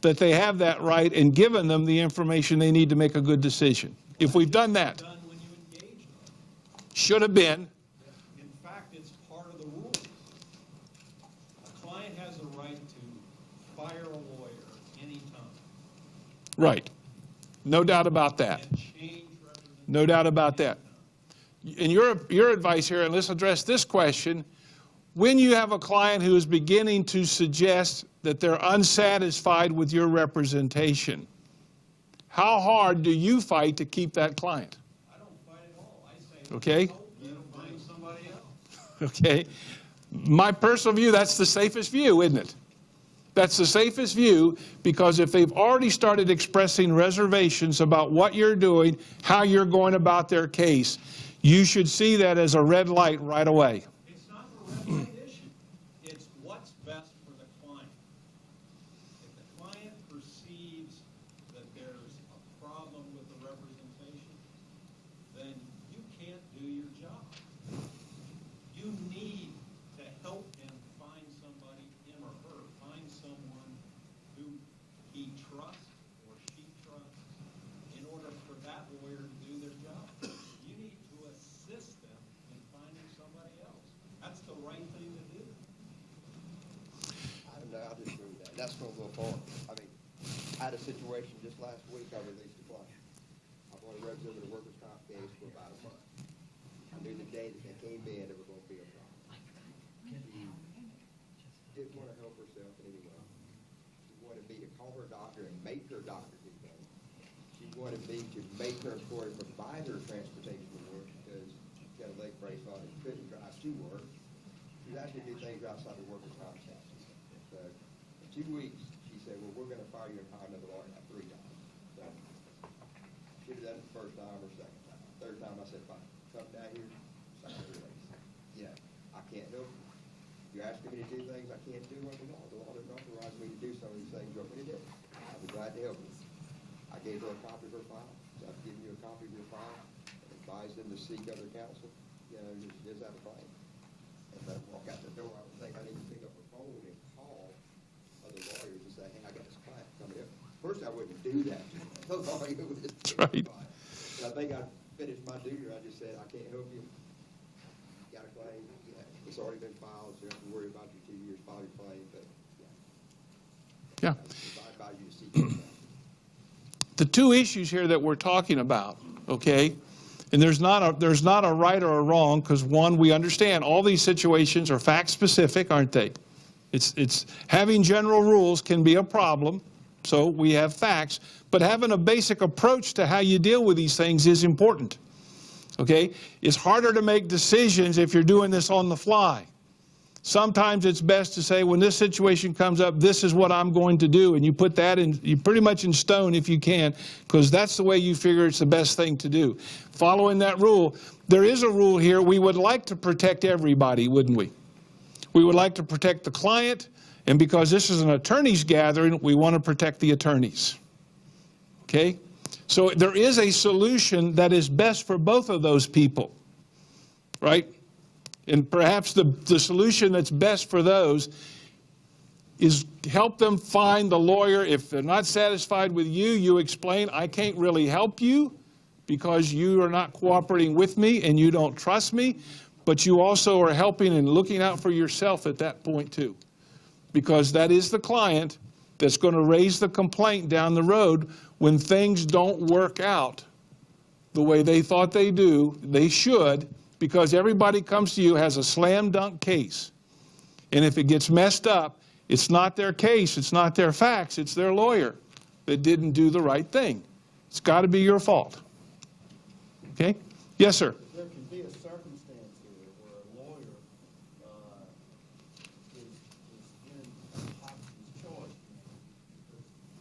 that they have that right and given them the information they need to make a good decision. If we've done that, Done when you engage them. should have been, In fact, it's part of the rules. A client has a right to fire a lawyer anytime right. No doubt about that. and change representation. No doubt about that. And your advice here, and let's address this question, when you have a client who is beginning to suggest that they're unsatisfied with your representation, how hard do you fight to keep that client? I don't fight at all. I say, Okay? "No, you find somebody else." Okay? My personal view, that's the safest view, isn't it? That's the safest view, because if they've already started expressing reservations about what you're doing, how you're going about their case, you should see that as a red light right away. It's not the red light issue. It's what's best for the client. If the client perceives that there's a problem with the representation, then you can't do your job. You need to help him find somebody, him or her, find someone who he trusts or she trusts in order for that lawyer to do their job. You need to assist them in finding somebody else. That's the right thing to do. I don't know, I disagree with that. That's going to go far. I mean, I had a situation just last week, I released a client. I wanted to represent the workers' comp case for about a month. I knew the day that they came in, there was going to be a problem. She didn't want to help herself in any way. She wanted me to call her doctor and make her doctor do things. She wanted me to make her employer provide her transportation to work because she got a leg brace on and couldn't drive to work. She was asking me to do things outside the workers' comp statute. So in 2 weeks, she said, well, we're going to fire you and hire another lawyer. 3 times. So she did that the first time or second time. Third time, I said, fine, come down here, sign the release. You know, I can't help you. You're asking me to do things I can't do under the law. The law doesn't authorize me to do some of these things you want me to do. I'll be glad to help you. I gave her a copy of her file. So I've given you a copy of your file. And advised them to seek other counsel. You know, just out of claim. As I walk out the door, I would think I need to pick up the phone and call other lawyers and say, hey, I got this client coming in. First, I wouldn't do that. The lawyer would just That's right. But I think I finished my duty. I just said, I can't help you. Got a claim. Yeah, it's already been filed, so you don't have to worry about your 2 years, file your claim. But Yeah. I advise you to seek your counsel. The two issues here that we're talking about, okay, and there's not a right or a wrong, because one, we understand all these situations are fact specific, aren't they? It's having general rules can be a problem, so we have facts, but having a basic approach to how you deal with these things is important. Okay? It's harder to make decisions if you're doing this on the fly. Sometimes it's best to say, when this situation comes up, this is what I'm going to do, and you put that in, you pretty much in stone if you can, because that's the way you figure it's the best thing to do. Following that rule, there is a rule here. We would like to protect everybody, wouldn't we? We would like to protect the client, and because this is an attorneys gathering, we want to protect the attorneys. Okay? So there is a solution that is best for both of those people, right? And perhaps the solution that's best for those is help them find the lawyer. If they're not satisfied with you, you explain, I can't really help you because you are not cooperating with me and you don't trust me, but you also are helping and looking out for yourself at that point too. Because that is the client that's going to raise the complaint down the road when things don't work out the way they thought they should, because everybody comes to you has a slam dunk case. And if it gets messed up, it's not their case, it's not their facts, it's their lawyer that didn't do the right thing. It's got to be your fault. Okay? Yes, sir. There could be a circumstance here where a lawyer is in Hobson's choice.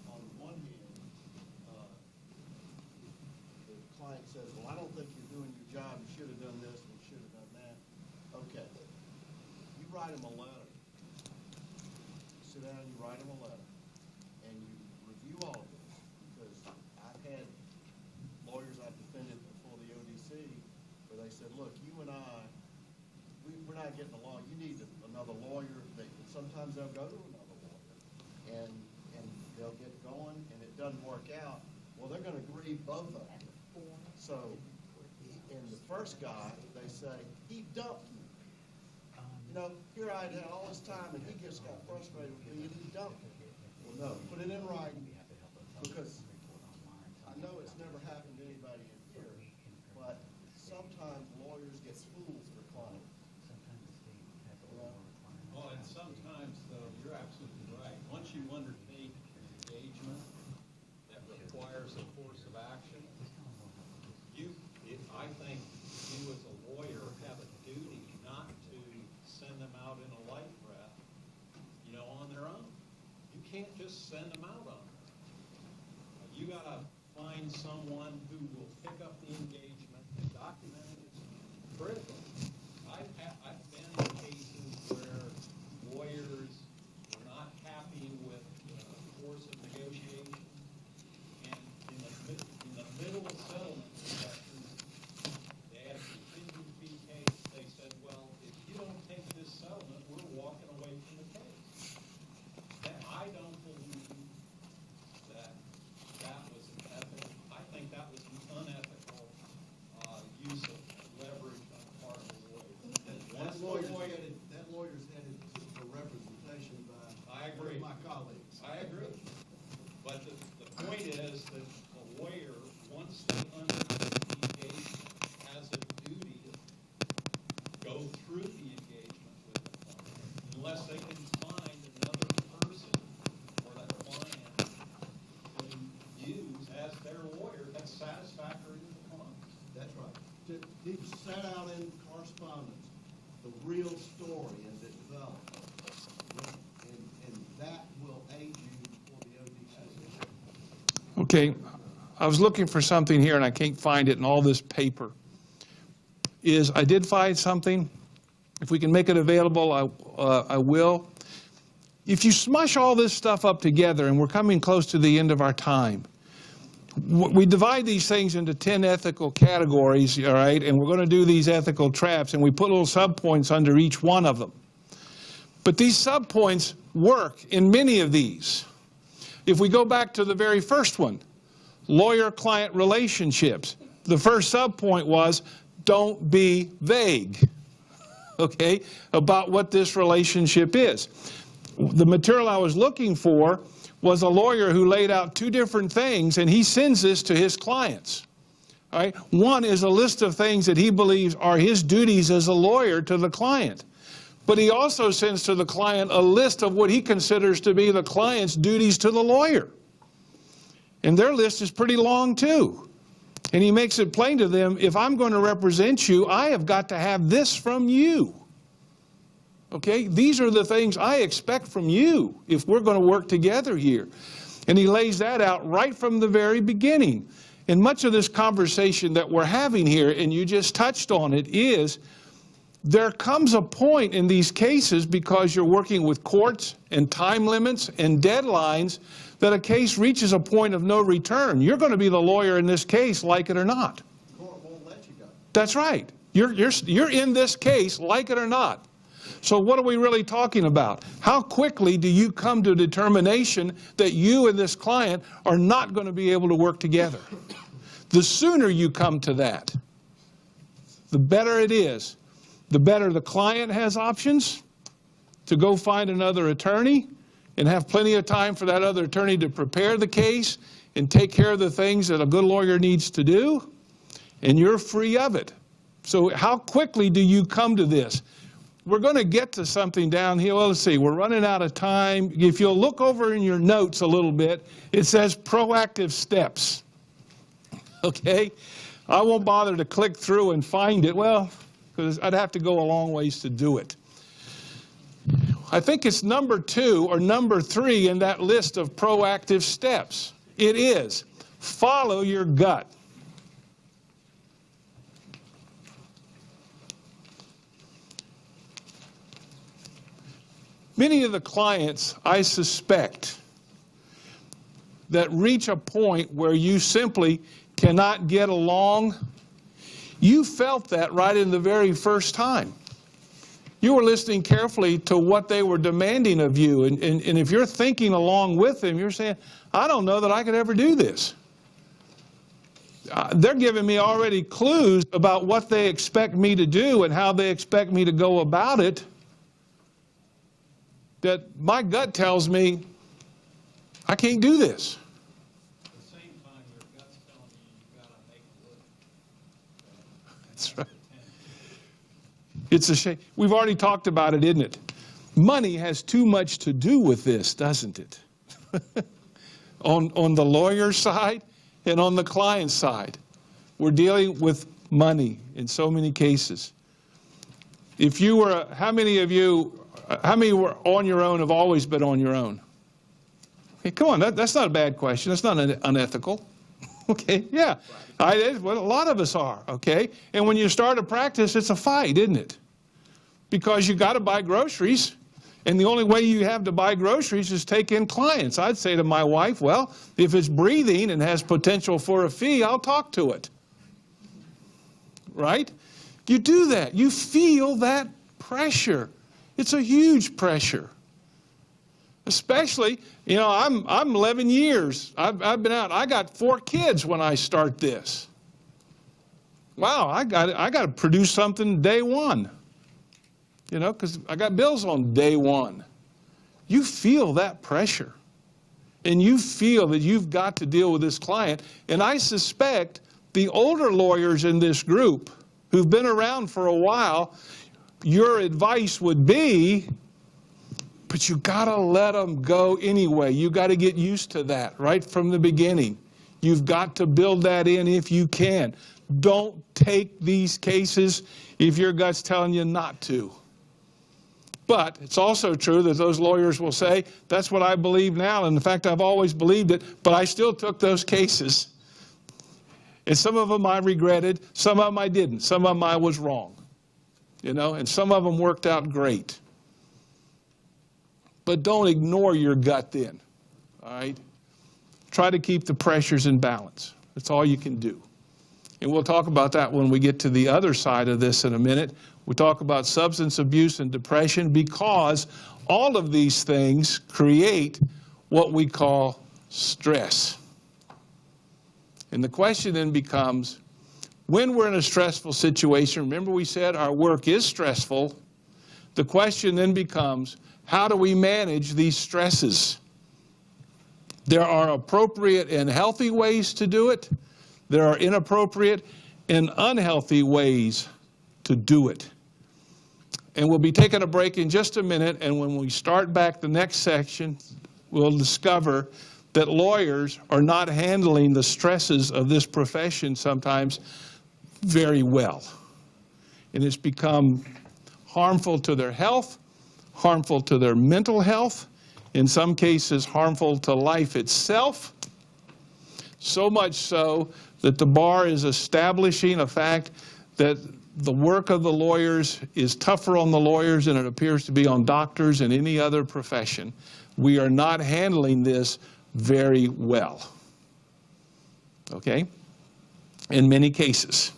On one hand, the client says, well, I don't think you're doing your job, you should have done this, and you should have done that. Okay. You write him a letter. Sit down and you write him a letter, and you review all of this, because I've had lawyers I've defended before the ODC where they said, look, you and I, we're not getting along. You need another lawyer. Sometimes they'll go to another lawyer, and they'll get going, and it doesn't work out. Well, they're going to grieve both of them. So, in the first guy, they say, he dumped me. You know, here I had all this time, and he just got frustrated with me, and he dumped me. Well, no, put it in writing, because I know it's never happened to anybody in here, but sometimes lawyers get fools for clients. Well, and sometimes, though, you're absolutely right. Once you undertake an engagement that requires a course of action, I think you as a lawyer have a duty not to send them out in a light breath, you know, on their own. You can't just send them out on their own. You got to find someone who will pick up the engagement and document it. It's critical. I've been in cases where lawyers were not happy with the course of negotiation, and in the middle of settlement discussions, they had a continued fee case. They said, well, if you don't take this settlement, we're walking away from the case. And I don't believe that was an ethical. I think that was an unethical use of leverage on the part of the lawyer. That lawyer's headed for representation by I agree. my colleagues. I agree. But the point is that the lawyer, once they undertake the engagement, has a duty to go through the engagement with the client, unless they can find another person or that client to use as their lawyer that's satisfactory to the client. That's right. To set out in correspondence the real story as it develops, and that will aid you for the ODC. Okay. I was looking for something here, and I can't find it in all this paper. I did find something. If we can make it available, I will. If you smush all this stuff up together, and we're coming close to the end of our time, we divide these things into 10 ethical categories, all right, and we're going to do these ethical traps, and we put little subpoints under each one of them. But these subpoints work in many of these. If we go back to the very first one, lawyer-client relationships, the first subpoint was, don't be vague, okay, about what this relationship is. The material I was looking for was a lawyer who laid out two different things, and he sends this to his clients. All right? One is a list of things that he believes are his duties as a lawyer to the client. But he also sends to the client a list of what he considers to be the client's duties to the lawyer. And their list is pretty long too. And he makes it plain to them, if I'm going to represent you, I have got to have this from you. Okay, these are the things I expect from you if we're going to work together here. And he lays that out right from the very beginning. And much of this conversation that we're having here, and you just touched on it, is there comes a point in these cases, because you're working with courts and time limits and deadlines, that a case reaches a point of no return. You're going to be the lawyer in this case, like it or not. The court won't let you go. That's right. You're in this case, like it or not. So what are we really talking about? How quickly do you come to a determination that you and this client are not going to be able to work together? The sooner you come to that, the better it is. The better the client has options to go find another attorney, and have plenty of time for that other attorney to prepare the case and take care of the things that a good lawyer needs to do, and you're free of it. So how quickly do you come to this? We're going to get to something down here. Well, let's see, we're running out of time. If you'll look over in your notes a little bit, it says proactive steps. Okay? I won't bother to click through and find it, well, because I'd have to go a long ways to do it. I think it's number 2 or number 3 in that list of proactive steps. It is follow your gut. Many of the clients, I suspect, that reach a point where you simply cannot get along, you felt that right in the very first time. You were listening carefully to what they were demanding of you, and if you're thinking along with them, you're saying, I don't know that I could ever do this. They're giving me already clues about what they expect me to do and how they expect me to go about it, that my gut tells me, I can't do this. At the same time, your gut's telling you gotta make it work. That's right. It's a shame. We've already talked about it, isn't it? Money has too much to do with this, doesn't it? On the lawyer's side and on the client's side. We're dealing with money in so many cases. If you were, how many were on your own, have always been on your own? Okay, come on, that's not a bad question. That's not unethical. Okay, yeah. Well, a lot of us are, okay? And when you start a practice, it's a fight, isn't it? Because you got to buy groceries, and the only way you have to buy groceries is take in clients. I'd say to my wife, well, if it's breathing and has potential for a fee, I'll talk to it. Right? You do that. You feel that pressure. It's a huge pressure. Especially, you know, I'm 11 years. I've been out. I got 4 kids when I start this. Wow, I got to produce something day one. You know, because I got bills on day one. You feel that pressure. And you feel that you've got to deal with this client. And I suspect the older lawyers in this group who've been around for a while, your advice would be, but you got to let them go anyway. You got to get used to that right from the beginning. You've got to build that in if you can. Don't take these cases if your gut's telling you not to. But it's also true that those lawyers will say, that's what I believe now, and in fact, I've always believed it, but I still took those cases. And some of them I regretted, some of them I didn't, some of them I was wrong. You know, and some of them worked out great. But don't ignore your gut then, all right? Try to keep the pressures in balance. That's all you can do. And we'll talk about that when we get to the other side of this in a minute. We'll talk about substance abuse and depression, because all of these things create what we call stress. And the question then becomes, when we're in a stressful situation, remember we said our work is stressful, the question then becomes, how do we manage these stresses? There are appropriate and healthy ways to do it. There are inappropriate and unhealthy ways to do it. And we'll be taking a break in just a minute, and when we start back the next section, we'll discover that lawyers are not handling the stresses of this profession sometimes very well. And it's become harmful to their health, harmful to their mental health, in some cases harmful to life itself, so much so that the bar is establishing a fact that the work of the lawyers is tougher on the lawyers than it appears to be on doctors and any other profession. We are not handling this very well, okay, in many cases.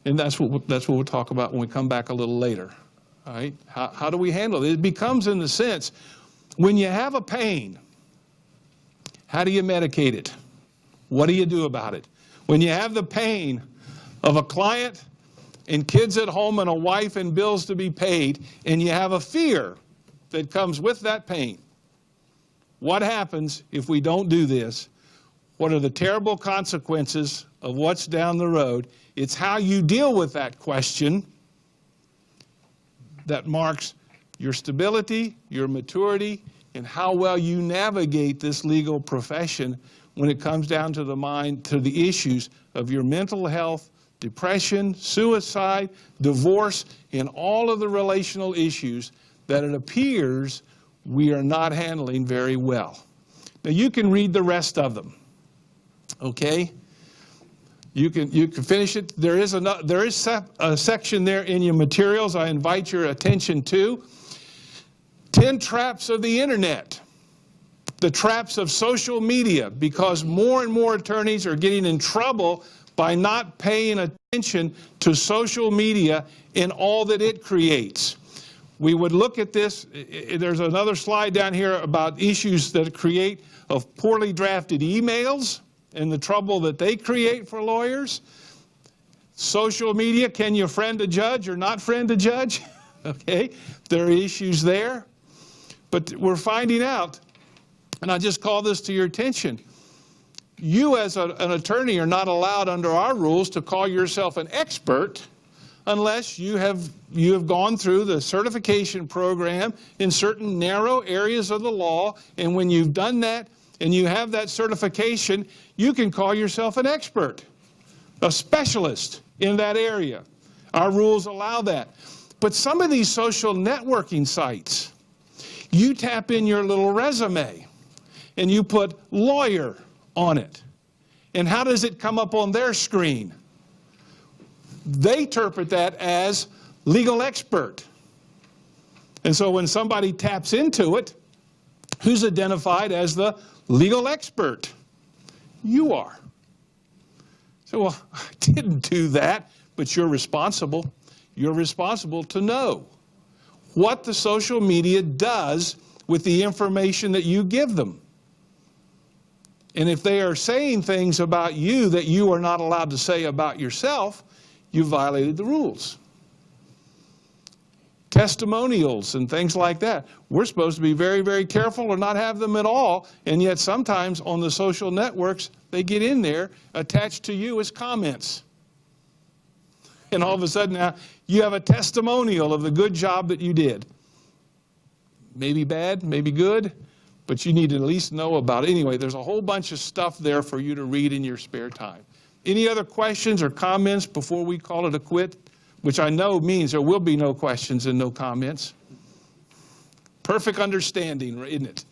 And that's what we'll talk about when we come back a little later, all right? How do we handle it? It becomes, in the sense, when you have a pain, how do you medicate it? What do you do about it? When you have the pain of a client and kids at home and a wife and bills to be paid, and you have a fear that comes with that pain, what happens if we don't do this? What are the terrible consequences of what's down the road? It's how you deal with that question that marks your stability, your maturity, and how well you navigate this legal profession when it comes down to the issues of your mental health, depression, suicide, divorce, and all of the relational issues that it appears we are not handling very well. Now you can read the rest of them, okay? You can finish it. There is a section there in your materials I invite your attention to. 10 traps of the internet. The traps of social media, because more and more attorneys are getting in trouble by not paying attention to social media and all that it creates. We would look at this. There's another slide down here about issues that create of poorly drafted emails and the trouble that they create for lawyers. Social media, can you friend a judge or not friend a judge? Okay, there are issues there. But we're finding out, and I just call this to your attention, you as an attorney are not allowed under our rules to call yourself an expert unless you have gone through the certification program in certain narrow areas of the law, and when you've done that and you have that certification, you can call yourself an expert, a specialist in that area. Our rules allow that. But some of these social networking sites, you tap in your little resume and you put lawyer on it. And how does it come up on their screen? They interpret that as legal expert. And so when somebody taps into it, who's identified as the legal expert? You are. So, well, I didn't do that, but you're responsible. You're responsible to know what the social media does with the information that you give them. And if they are saying things about you that you are not allowed to say about yourself, you violated the rules. Testimonials and things like that. We're supposed to be very, very careful or not have them at all, and yet sometimes on the social networks, they get in there attached to you as comments. And all of a sudden now, you have a testimonial of the good job that you did. Maybe bad, maybe good, but you need to at least know about it. Anyway, there's a whole bunch of stuff there for you to read in your spare time. Any other questions or comments before we call it a quit? Which I know means there will be no questions and no comments. Perfect understanding, isn't it?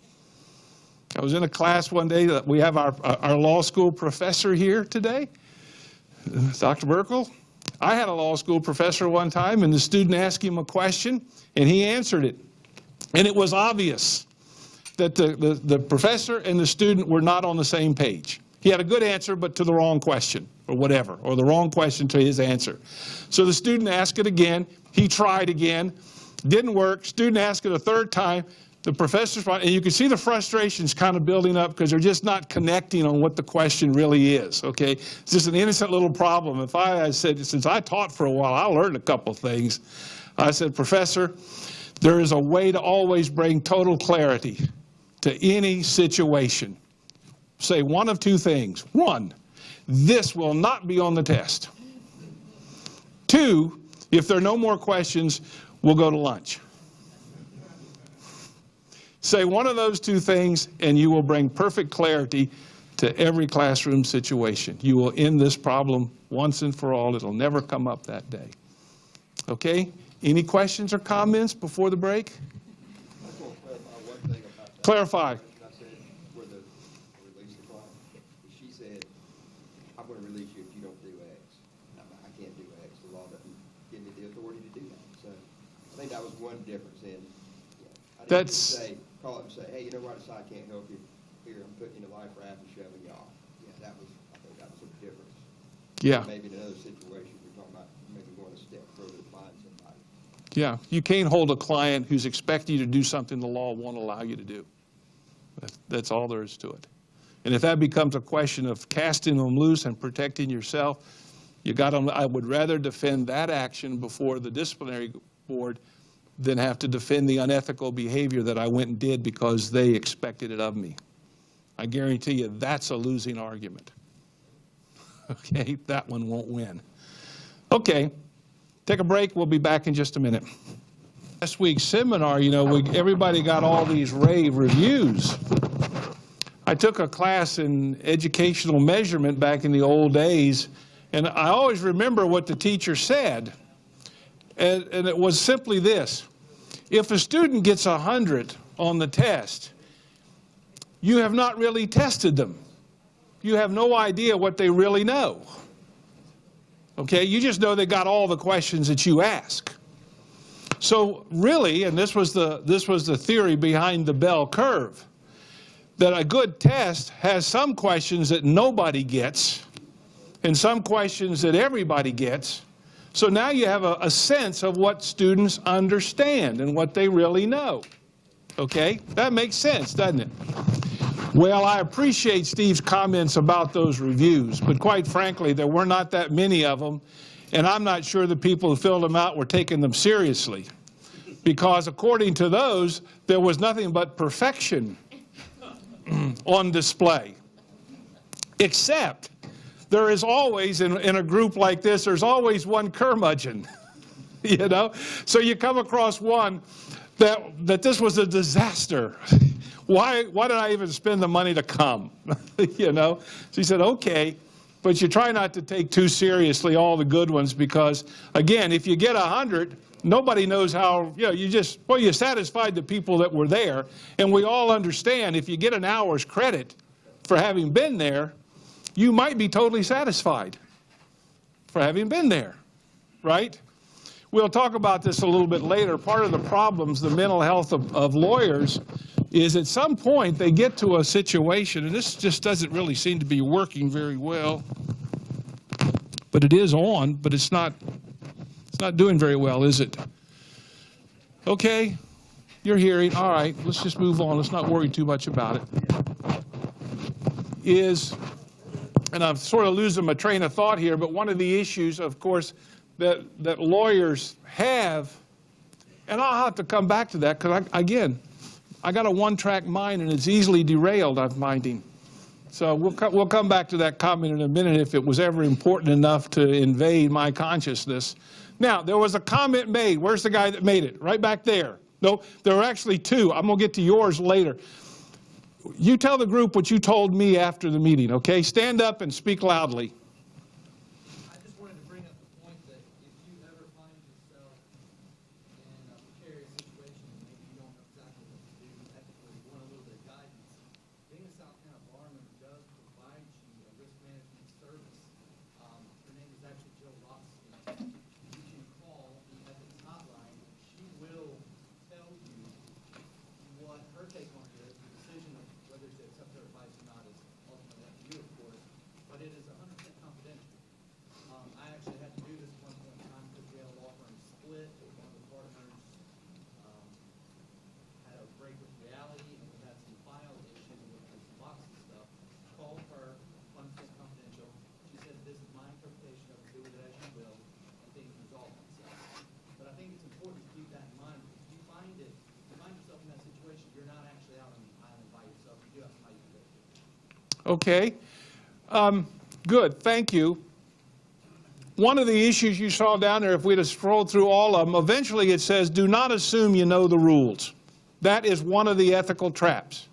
I was in a class one day that we have our law school professor here today, Dr. Burkle. I had a law school professor one time, and the student asked him a question, and he answered it. And it was obvious that the professor and the student were not on the same page. He had a good answer, but to the wrong question, or whatever, or the wrong question to his answer. So the student asked it again. He tried again. Didn't work. Student asked it a third time. The professor's, and you can see the frustrations kind of building up because they're just not connecting on what the question really is, okay? It's just an innocent little problem. If I said, since I taught for a while, I learned a couple things. I said, Professor, there is a way to always bring total clarity to any situation. Say one of two things. One, this will not be on the test. Two, if there are no more questions, we'll go to lunch. Say one of those two things, and you will bring perfect clarity to every classroom situation. You will end this problem once and for all. It'll never come up that day. Okay? Any questions or comments before the break? I just want to clarify one thing about that. Clarify. I said for the release the client. She said, I'm going to release you if you don't do X. I can't do X. The law doesn't give me the authority to do that. So I think that was one difference in, I didn't just say, call up and say, hey, you know what, I can't help you. Here, I'm putting you in a life raft and shoving you off. Yeah, I think that was a difference. Yeah. Maybe in another situation, we're talking about maybe going a step further to find somebody. Yeah, you can't hold a client who's expecting you to do something the law won't allow you to do. That's all there is to it. And if that becomes a question of casting them loose and protecting yourself, I would rather defend that action before the disciplinary board than have to defend the unethical behavior that I went and did because they expected it of me. I guarantee you that's a losing argument. Okay, that one won't win. Okay, take a break. We'll be back in just a minute. Last week's seminar, you know, everybody got all these rave reviews. I took a class in educational measurement back in the old days, and I always remember what the teacher said. And it was simply this: if a student gets 100 on the test, you have not really tested them. You have no idea what they really know. Okay, you just know they got all the questions that you ask. So really, and this was the theory behind the bell curve, that a good test has some questions that nobody gets and some questions that everybody gets. So now you have a sense of what students understand and what they really know. Okay? That makes sense, doesn't it? Well, I appreciate Steve's comments about those reviews, but quite frankly, there were not that many of them, and I'm not sure the people who filled them out were taking them seriously, because according to those, there was nothing but perfection on display. Except, there is always, in a group like this, there's always one curmudgeon, you know? So you come across one that this was a disaster. Why did I even spend the money to come? You know? So he said, okay, but you try not to take too seriously all the good ones, because, again, if you get 100, nobody knows how, you know, you satisfied the people that were there, and we all understand if you get an hour's credit for having been there, you might be totally satisfied for having been there, right? We'll talk about this a little bit later. Part of the problems, the mental health of lawyers, is at some point they get to a situation, and this just doesn't really seem to be working very well, but it is on, but it's not doing very well, is it? Okay, you're hearing, all right, let's just move on. Let's not worry too much about it. And I'm sort of losing my train of thought here, but one of the issues, of course, that lawyers have, and I'll have to come back to that, because, again, I got a one-track mind, and it's easily derailed, I'm finding. So we'll come back to that comment in a minute if it was ever important enough to invade my consciousness. Now, there was a comment made. Where's the guy that made it? Right back there. No, there were actually two. I'm going to get to yours later. You tell the group what you told me after the meeting, okay? Stand up and speak loudly. I just wanted to bring up the point that if you ever find yourself in a precarious situation, maybe you don't know exactly what to do ethically, you want a little bit of guidance, being a South Carolina barman does provide you a risk management service. Her name is actually Jill Rothstein. You can call the ethics hotline. She will tell you what her take on it is. The decision of whether to accept her advice or not is ultimately up to you, of course, but it is 100% confidential. I actually had to do this at one point in time because we had a law firm split. One of the partners had a break with reality, and we had some file issues with some boxes and stuff. Called her, 100% confidential. She said, "This is my interpretation of it. Do with it as you will," and things resolve themselves. But I think it's important to keep that in mind, because if you find yourself in that situation, you're not actually out on the island by yourself. You do have somebody to go to. Okay. Good. Thank you. One of the issues you saw down there, if we'd have scrolled through all of them, eventually it says, do not assume you know the rules. That is one of the ethical traps,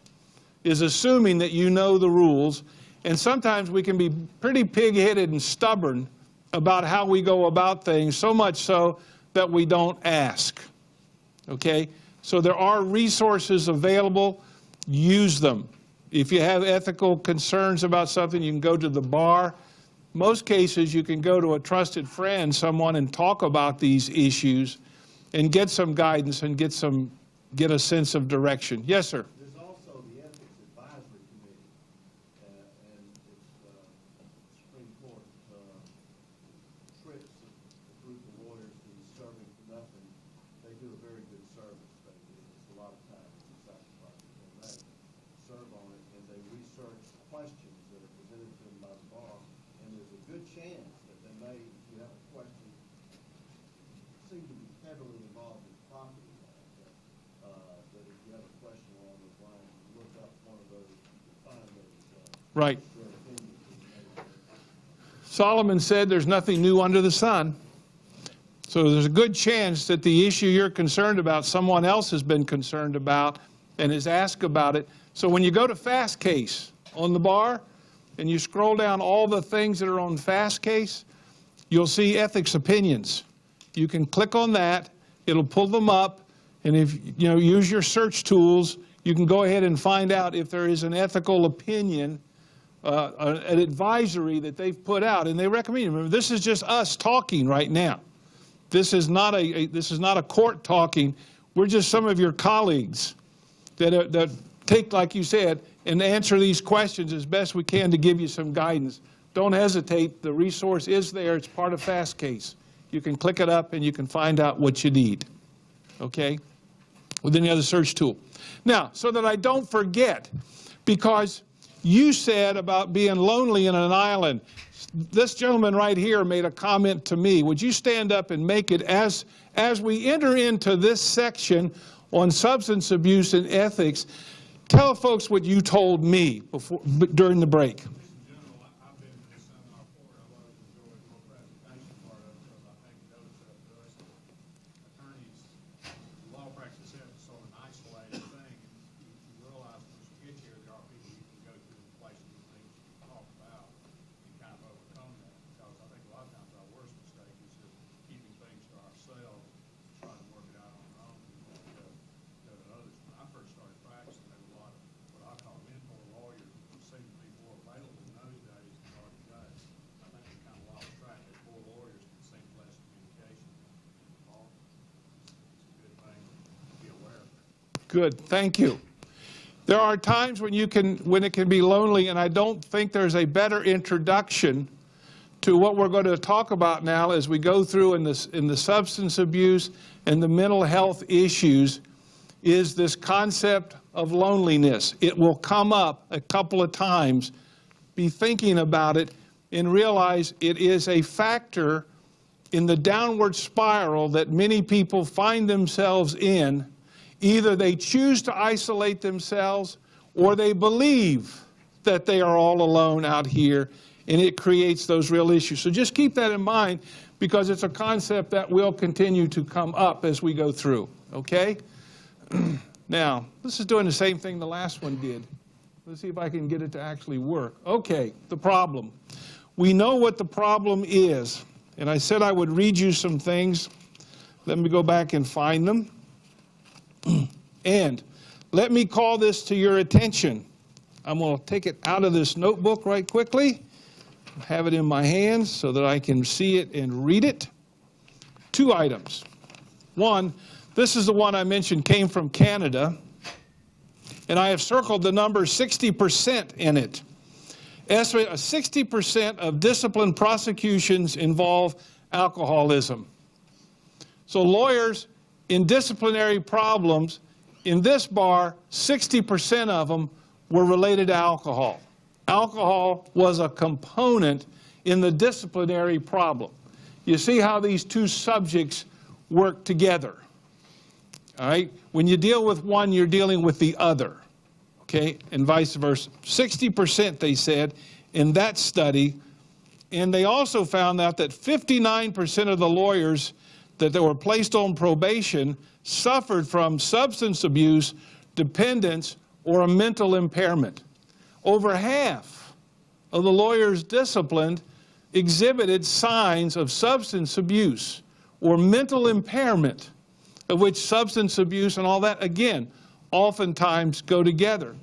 is assuming that you know the rules. And sometimes we can be pretty pig-headed and stubborn about how we go about things, so much so that we don't ask. Okay? So there are resources available. Use them. If you have ethical concerns about something, you can go to the bar. Most cases, you can go to a trusted friend, someone, and talk about these issues and get some guidance and get a sense of direction. Yes, sir? There's also the Ethics Advisory Committee, and it's Supreme Court trips a group of lawyers who are serving for nothing. They do a very good service. It's a lot of time. It's a sacrifice that they make. Serve on it, and they research questions that are presented to them by the bar, and there's a good chance that they may, if you have a question, seem to be heavily involved in property. that if you have a question along those lines, you look up one of those, you find those, Right. their opinions. Solomon said there's nothing new under the sun. So there's a good chance that the issue you're concerned about, someone else has been concerned about and has asked about it. So when you go to Fast Case on the bar and you scroll down all the things that are on Fast Case, you'll see ethics opinions. You can click on that, it'll pull them up, and if you know, use your search tools, you can go ahead and find out if there is an ethical opinion, an advisory that they've put out, and they recommend. Remember, this is just us talking right now. This is not a court talking. We're just some of your colleagues that take, like you said, and answer these questions as best we can to give you some guidance. Don't hesitate. The resource is there. It's part of Fast Case. You can click it up and you can find out what you need, okay, with any other search tool. Now, so that I don't forget, because you said about being lonely in an island, this gentleman right here made a comment to me. Would you stand up and make it, as we enter into this section on substance abuse and ethics, tell folks what you told me during the break. Good, thank you. There are times when it can be lonely, and I don't think there's a better introduction to what we're going to talk about now as we go through in the substance abuse and the mental health issues, is this concept of loneliness. It will come up a couple of times. Be thinking about it and realize it is a factor in the downward spiral that many people find themselves in. Either they choose to isolate themselves or they believe that they are all alone out here, and it creates those real issues. So just keep that in mind, because it's a concept that will continue to come up as we go through, okay? Now, this is doing the same thing the last one did. Let's see if I can get it to actually work. Okay, the problem. We know what the problem is, and I said I would read you some things. Let me go back and find them. And let me call this to your attention. I'm going to take it out of this notebook right quickly, have it in my hands so that I can see it and read it. Two items. One, this is the one I mentioned came from Canada, and I have circled the number 60% in it. Estimate 60% of disciplined prosecutions involve alcoholism. So lawyers in disciplinary problems, in this bar, 60% of them were related to alcohol. Alcohol was a component in the disciplinary problem. You see how these two subjects work together, all right? When you deal with one, you're dealing with the other, okay, and vice versa. 60%, they said, in that study, and they also found out that 59% of the lawyers that were placed on probation suffered from substance abuse, dependence, or a mental impairment. Over half of the lawyers disciplined exhibited signs of substance abuse or mental impairment, of which substance abuse and all that, again, oftentimes go together.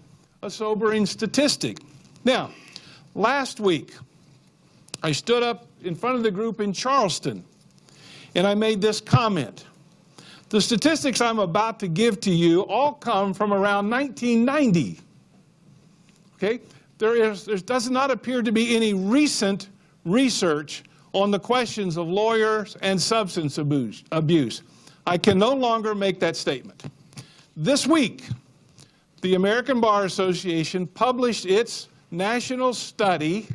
A sobering statistic. Now, last week, I stood up in front of the group in Charleston, and I made this comment. The statistics I'm about to give to you all come from around 1990. Okay? There does not appear to be any recent research on the questions of lawyers and substance abuse. I can no longer make that statement. This week, the American Bar Association published its national study.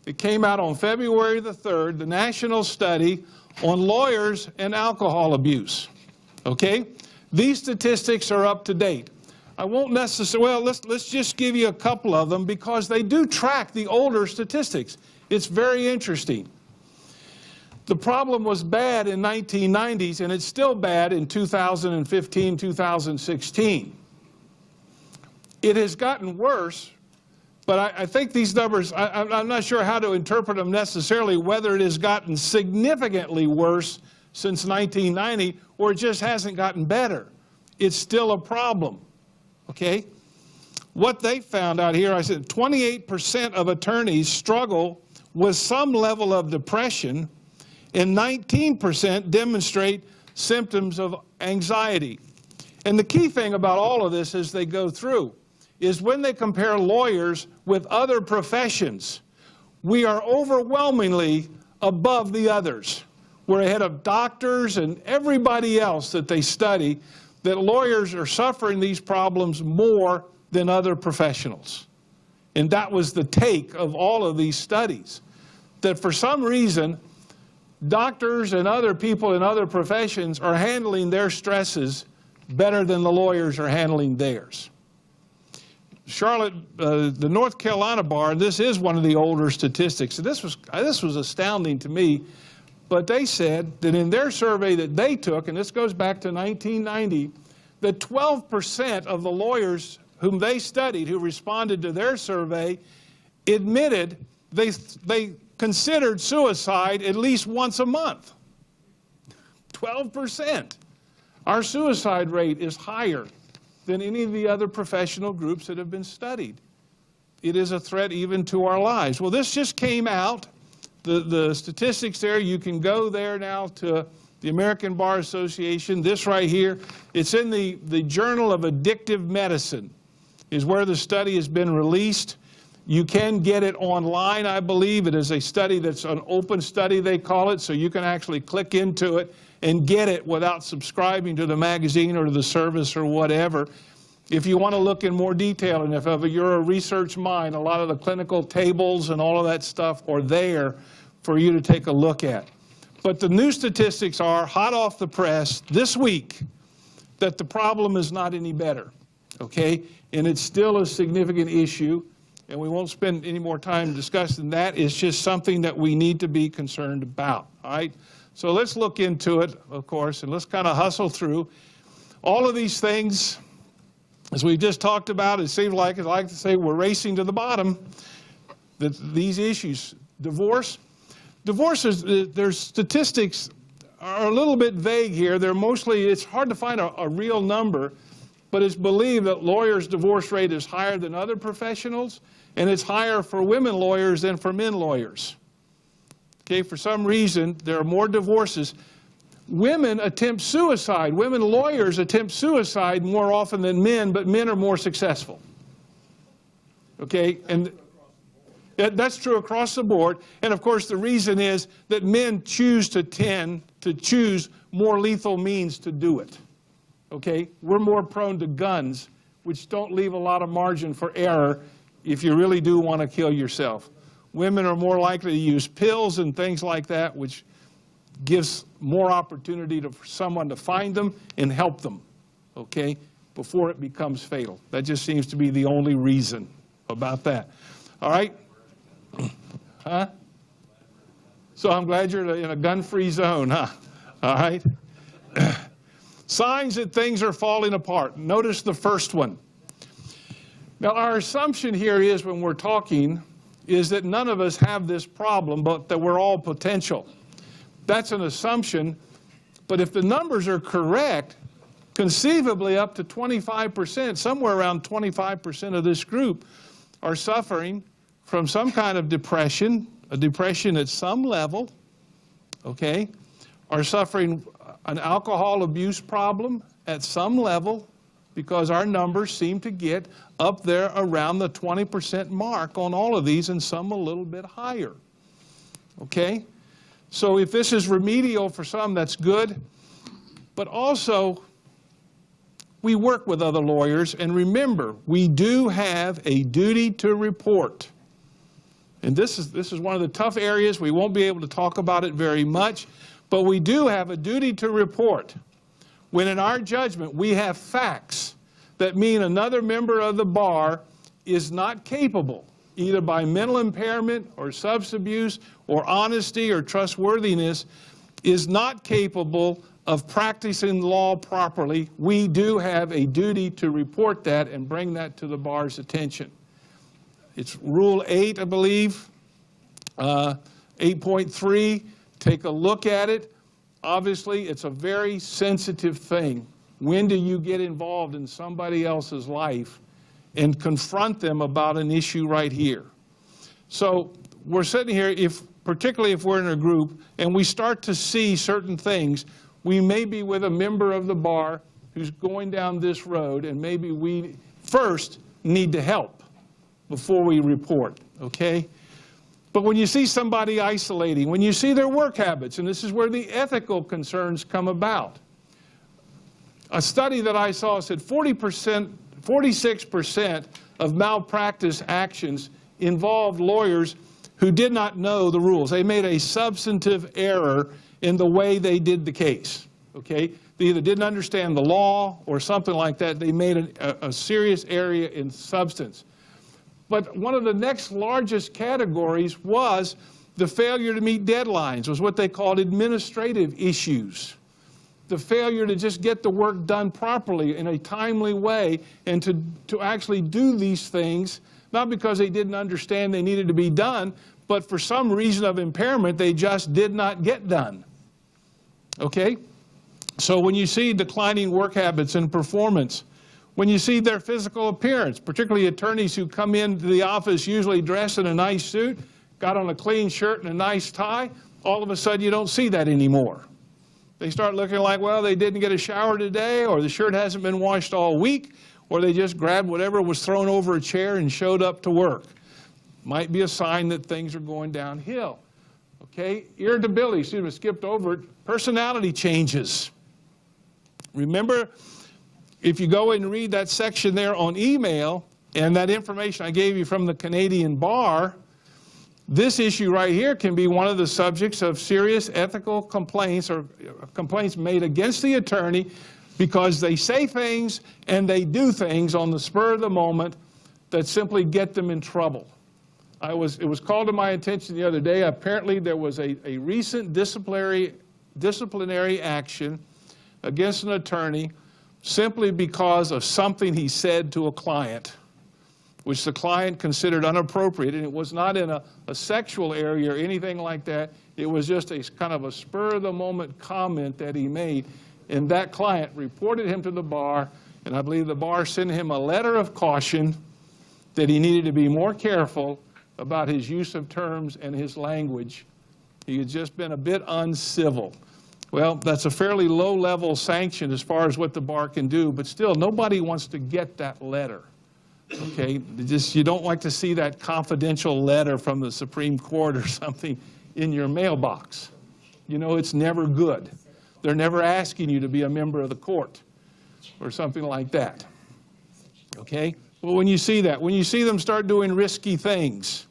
It came out on February the 3rd, the national study on lawyers and alcohol abuse. Okay? These statistics are up to date. I won't necessarily, well, let's just give you a couple of them because they do track the older statistics. It's very interesting. The problem was bad in 1990s, and it's still bad in 2015, 2016. It has gotten worse, but I think these numbers, I'm not sure how to interpret them necessarily, whether it has gotten significantly worse since 1990 or it just hasn't gotten better. It's still a problem, okay? What they found out here, I said 28% of attorneys struggle with some level of depression, and 19% demonstrate symptoms of anxiety. And the key thing about all of this as they go through is when they compare lawyers with other professions, we are overwhelmingly above the others. We're ahead of doctors and everybody else that they study, that lawyers are suffering these problems more than other professionals. And that was the take of all of these studies, that for some reason, doctors and other people in other professions are handling their stresses better than the lawyers are handling theirs. Charlotte, the North Carolina bar, this is one of the older statistics. This was astounding to me, but they said that in their survey that they took, and this goes back to 1990, that 12% of the lawyers whom they studied who responded to their survey admitted they considered suicide at least once a month. 12%. Our suicide rate is higher than any of the other professional groups that have been studied. It is a threat even to our lives. Well, this just came out, the statistics there. You can go there now to the American Bar Association. This right here, it's in the Journal of Addictive Medicine is where the study has been released. You can get it online, I believe. It is a study that's an open study, they call it, so you can actually click into it and get it without subscribing to the magazine or to the service or whatever. If you want to look in more detail, and if you're a research mind, a lot of the clinical tables and all of that stuff are there for you to take a look at. But the new statistics are, hot off the press this week, that the problem is not any better, okay? And it's still a significant issue, and we won't spend any more time discussing that. It's just something that we need to be concerned about, all right? So let's look into it, of course, and let's kind of hustle through. All of these things, as we've just talked about, it seems like, as I like to say, we're racing to the bottom. These issues, divorce is, their statistics are a little bit vague here. They're mostly, it's hard to find a real number, but it's believed that lawyers' divorce rate is higher than other professionals, and it's higher for women lawyers than for men lawyers. Okay, for some reason, there are more divorces. Women attempt suicide. Women lawyers attempt suicide more often than men, but men are more successful. Okay, and that's true across the board. And of course, the reason is that men tend to choose more lethal means to do it. Okay, we're more prone to guns, which don't leave a lot of margin for error if you really do want to kill yourself. Women are more likely to use pills and things like that, which gives more opportunity for someone to find them and help them, okay, before it becomes fatal. That just seems to be the only reason about that. All right? Huh? So I'm glad you're in a gun-free zone, huh? All right? Signs that things are falling apart. Notice the first one. Now, our assumption here is, when we're talking, is that none of us have this problem, but that we're all potential. That's an assumption, but if the numbers are correct, conceivably up to 25%, somewhere around 25% of this group are suffering from some kind of depression, a depression at some level, okay, are suffering an alcohol abuse problem at some level, because our numbers seem to get up there around the 20% mark on all of these, and some a little bit higher. Okay? So if this is remedial for some, that's good. But also, we work with other lawyers, and remember, we do have a duty to report. And this is one of the tough areas. We won't be able to talk about it very much, but we do have a duty to report. when in our judgment we have facts that mean another member of the bar is not capable, either by mental impairment or substance abuse or honesty or trustworthiness, is not capable of practicing law properly, we do have a duty to report that and bring that to the bar's attention. It's Rule 8, I believe, 8.3. Take a look at it. Obviously, it's a very sensitive thing. When do you get involved in somebody else's life and confront them about an issue right here? So we're sitting here, particularly if we're in a group and we start to see certain things, we may be with a member of the bar who's going down this road, and maybe we first need to help before we report, okay? But when you see somebody isolating, when you see their work habits, and this is where the ethical concerns come about. A study that I saw said 46% of malpractice actions involved lawyers who did not know the rules. They made a substantive error in the way they did the case, okay? They either didn't understand the law or something like that. They made a serious area in substance. But one of the next largest categories was the failure to meet deadlines, was what they called administrative issues. The failure to just get the work done properly in a timely way and to actually do these things, not because they didn't understand they needed to be done, but for some reason of impairment, they just did not get done. Okay? So when you see declining work habits and performance, when you see their physical appearance, particularly attorneys who come into the office usually dressed in a nice suit, got on a clean shirt and a nice tie, all of a sudden you don't see that anymore. They start looking like, well, they didn't get a shower today, or the shirt hasn't been washed all week, or they just grabbed whatever was thrown over a chair and showed up to work. Might be a sign that things are going downhill. Okay, irritability, excuse me, skipped over it. Personality changes. Remember, if you go and read that section there on email, and that information I gave you from the Canadian bar, this issue right here can be one of the subjects of serious ethical complaints or complaints made against the attorney because they say things and they do things on the spur of the moment that simply get them in trouble. It was called to my attention the other day. Apparently there was a recent disciplinary action against an attorney simply because of something he said to a client, which the client considered inappropriate, and it was not in a sexual area or anything like that. It was just a kind of a spur-of-the-moment comment that he made, and that client reported him to the bar, and I believe the bar sent him a letter of caution that he needed to be more careful about his use of terms and his language. He had just been a bit uncivil. Well, that's a fairly low-level sanction as far as what the bar can do, but still, nobody wants to get that letter. Okay, you don't like to see that confidential letter from the Supreme Court or something in your mailbox. You know, it's never good. They're never asking you to be a member of the court or something like that. Okay? Well, when you see that, when you see them start doing risky things,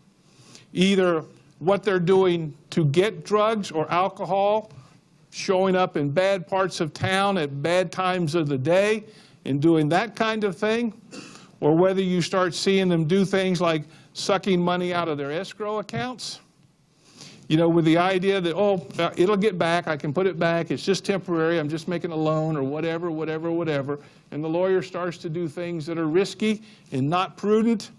either what they're doing to get drugs or alcohol, showing up in bad parts of town at bad times of the day and doing that kind of thing, or whether you start seeing them do things like sucking money out of their escrow accounts, you know, with the idea that, oh, it'll get back, I can put it back, it's just temporary, I'm just making a loan, or whatever, and the lawyer starts to do things that are risky and not prudent,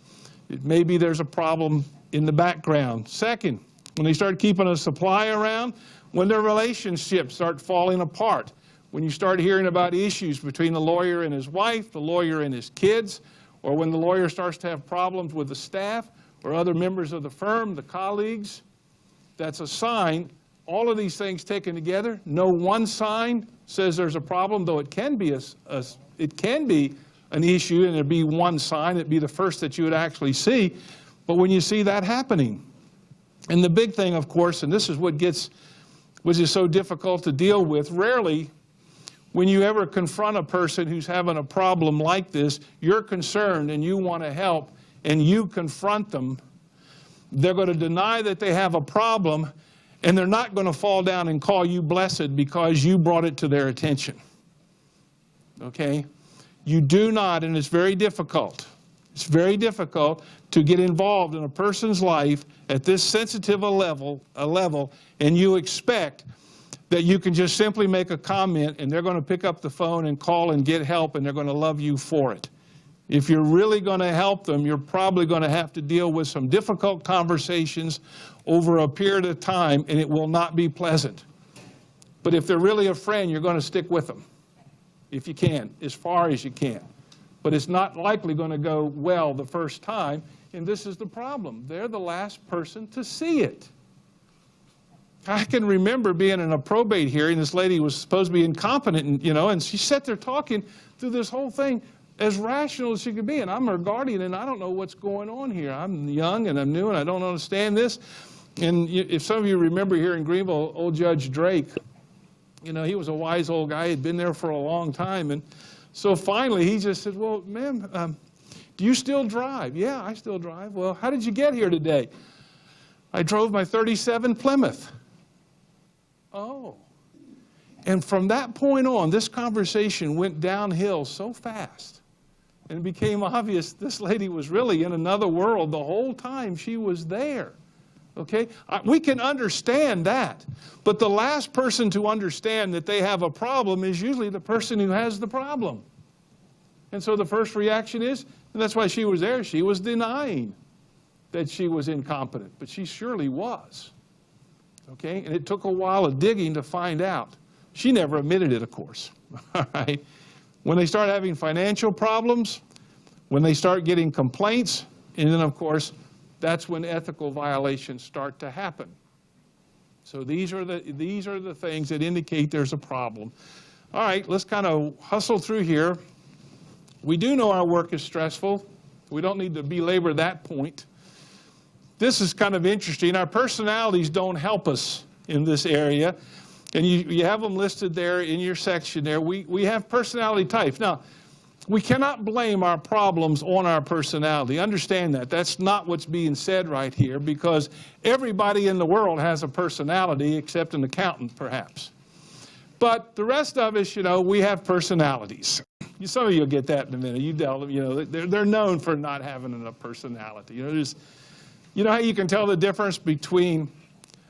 maybe there's a problem in the background. Second, when they start keeping a supply around, when their relationships start falling apart, when you start hearing about issues between the lawyer and his wife, the lawyer and his kids, or when the lawyer starts to have problems with the staff or other members of the firm, the colleagues, that's a sign. All of these things taken together, no one sign says there's a problem, though it can be an issue, and there'd be one sign, it'd be the first that you would actually see. But when you see that happening, and the big thing, of course, and this is what is so difficult to deal with, rarely when you ever confront a person who's having a problem like this, you're concerned and you want to help, and you confront them, they're going to deny that they have a problem, and they're not going to fall down and call you blessed because you brought it to their attention. okay? You do not, and it's very difficult. It's very difficult to get involved in a person's life at this sensitive a level, and you expect that you can just simply make a comment and they're going to pick up the phone and call and get help and they're going to love you for it. If you're really going to help them, you're probably going to have to deal with some difficult conversations over a period of time, and it will not be pleasant. But if they're really a friend, you're going to stick with them, if you can, as far as you can. But it's not likely going to go well the first time, and this is the problem. They're the last person to see it. I can remember being in a probate hearing. This lady was supposed to be incompetent, and, and she sat there talking through this whole thing as rational as she could be. And I'm her guardian, and I don't know what's going on here. I'm young, and I'm new, and I don't understand this. And if some of you remember here in Greenville, old Judge Drake, he was a wise old guy. He'd been there for a long time. And so finally, he just said, well, ma'am, do you still drive? Yeah, I still drive. Well, how did you get here today? I drove my 37 Plymouth. Oh. And from that point on, this conversation went downhill so fast. And it became obvious this lady was really in another world the whole time she was there. Okay? We can understand that. But the last person to understand that they have a problem is usually the person who has the problem. And so the first reaction is, and that's why she was there, she was denying that she was incompetent. But she surely was. Okay? And it took a while of digging to find out. She never admitted it, of course. All right? When they start having financial problems, when they start getting complaints, and then, of course, that's when ethical violations start to happen. So these are the things that indicate there's a problem. All right, let's kind of hustle through here. We do know our work is stressful. We don't need to belabor that point. This is kind of interesting. Our personalities don't help us in this area. And you have them listed there in your section there. We have personality types. Now, we cannot blame our problems on our personality. Understand that. That's not what's being said right here, because everybody in the world has a personality except an accountant, perhaps. But the rest of us, we have personalities. Some of you will get that in a minute. You tell them, they're known for not having a personality. You know how you can tell the difference between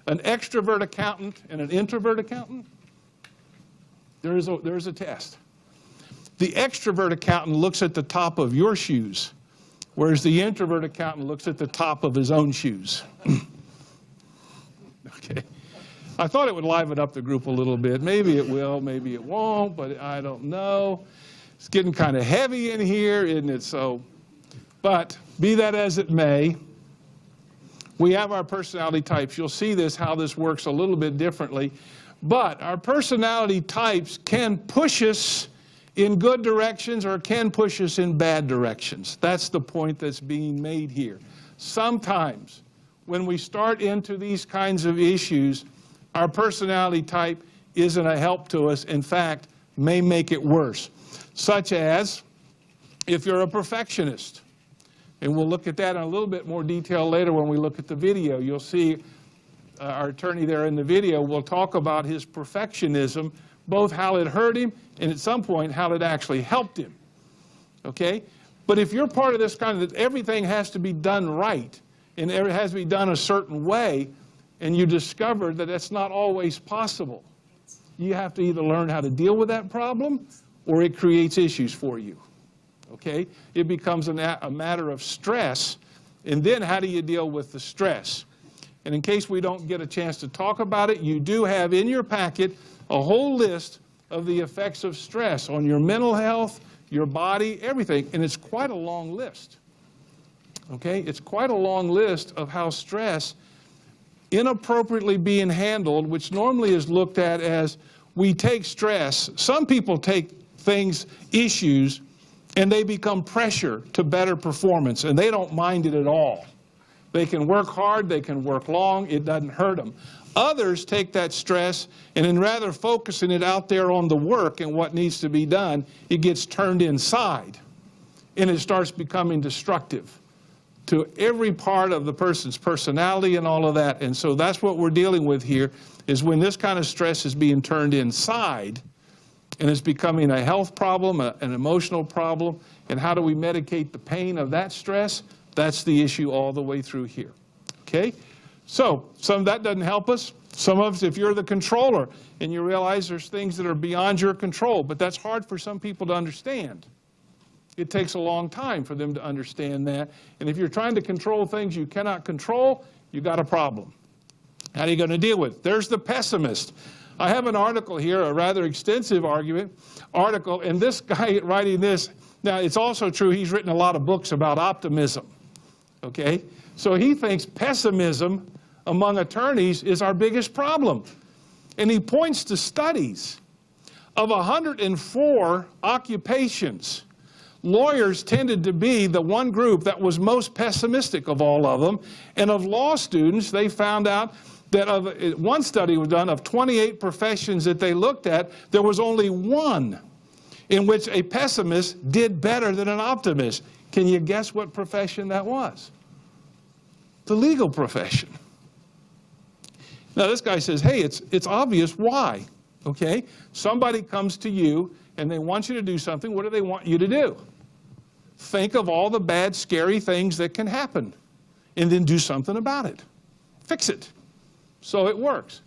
an extrovert accountant and an introvert accountant? There's a test. The extrovert accountant looks at the top of your shoes, whereas the introvert accountant looks at the top of his own shoes. Okay. I thought it would liven up the group a little bit. Maybe it will, maybe it won't, but I don't know. It's getting kind of heavy in here, isn't it? So, but be that as it may, we have our personality types. You'll see how this works a little bit differently. But our personality types can push us in good directions or can push us in bad directions. That's the point that's being made here. Sometimes when we start into these kinds of issues, our personality type isn't a help to us. In fact, may make it worse. Such as if you're a perfectionist. And we'll look at that in a little bit more detail later when we look at the video. You'll see our attorney there in the video will talk about his perfectionism, both how it hurt him and at some point how it actually helped him. Okay? But if you're part of this kind of, that everything has to be done right and it has to be done a certain way, and you discover that that's not always possible, you have to either learn how to deal with that problem or it creates issues for you. Okay? It becomes a matter of stress, and then how do you deal with the stress? And in case we don't get a chance to talk about it, you do have in your packet a whole list of the effects of stress on your mental health, your body, everything, and it's quite a long list. Okay? It's quite a long list of how stress inappropriately being handled, which normally is looked at as we take stress. Some people take issues, and they become pressure to better performance, and they don't mind it at all. They can work hard, they can work long, it doesn't hurt them. Others take that stress, and in rather focusing it out there on the work and what needs to be done, it gets turned inside, and it starts becoming destructive to every part of the person's personality and all of that. And so that's what we're dealing with here, is when this kind of stress is being turned inside, and it's becoming a health problem, an emotional problem, and how do we medicate the pain of that stress? That's the issue all the way through here, okay? So some of that doesn't help us. Some of us, if you're the controller and you realize there's things that are beyond your control, but that's hard for some people to understand. It takes a long time for them to understand that. And if you're trying to control things you cannot control, you got a problem. How are you going to deal with it? There's the pessimist. I have an article here, a rather extensive article, and this guy writing this, now it's also true he's written a lot of books about optimism, okay? So he thinks pessimism among attorneys is our biggest problem. And he points to studies. Of 104 occupations, lawyers tended to be the one group that was most pessimistic of all of them. And of law students, they found out that one study was done of 28 professions that they looked at, there was only one in which a pessimist did better than an optimist. Can you guess what profession that was? The legal profession. Now this guy says, hey, it's obvious why, okay? Somebody comes to you and they want you to do something. What do they want you to do? Think of all the bad, scary things that can happen and then do something about it. Fix it. So it works.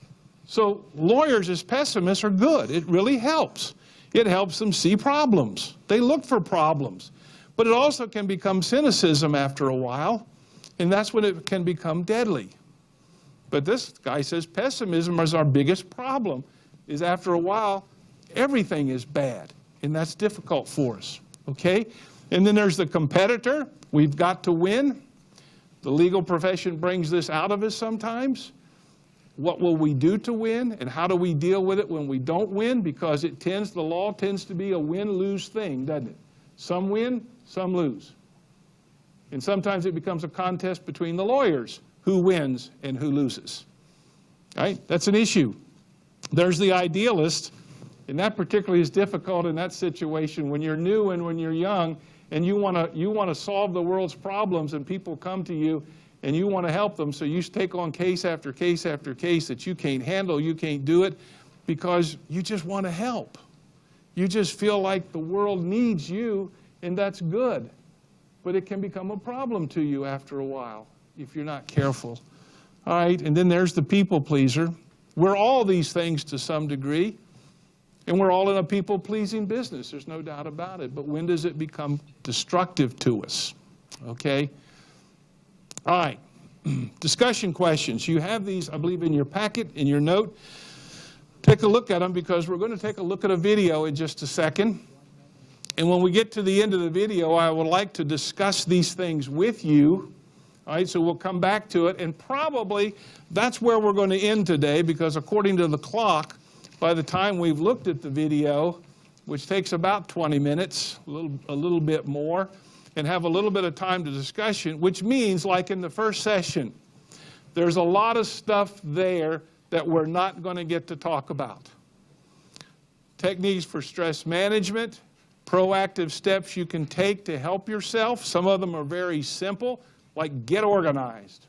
So lawyers as pessimists are good. It really helps. It helps them see problems. They look for problems. But it also can become cynicism after a while, and that's when it can become deadly. But this guy says pessimism is our biggest problem, is after a while, everything is bad, and that's difficult for us, okay? And then there's the competitor. We've got to win. The legal profession brings this out of us sometimes. What will we do to win, and how do we deal with it when we don't win? Because the law tends to be a win-lose thing, doesn't it? Some win, some lose. And sometimes it becomes a contest between the lawyers, who wins and who loses. Right? That's an issue. There's the idealist, and that particularly is difficult in that situation when you're new and when you're young, and you want to solve the world's problems, and people come to you and you want to help them, so you take on case after case after case that you can't handle, you can't do it, because you just want to help. You just feel like the world needs you, and that's good. But it can become a problem to you after a while if you're not careful. All right, and then there's the people pleaser. We're all these things to some degree, and we're all in a people-pleasing business. There's no doubt about it. But when does it become destructive to us? Okay? All right, discussion questions. You have these, I believe, in your packet, in your note. Take a look at them because we're going to take a look at a video in just a second. And when we get to the end of the video, I would like to discuss these things with you. All right, so we'll come back to it. And probably that's where we're going to end today because according to the clock, by the time we've looked at the video, which takes about 20 minutes, a little bit more, and have a little bit of time to discussion, which means, like in the first session, there's a lot of stuff there that we're not going to get to talk about. Techniques for stress management, proactive steps you can take to help yourself. Some of them are very simple, like get organized,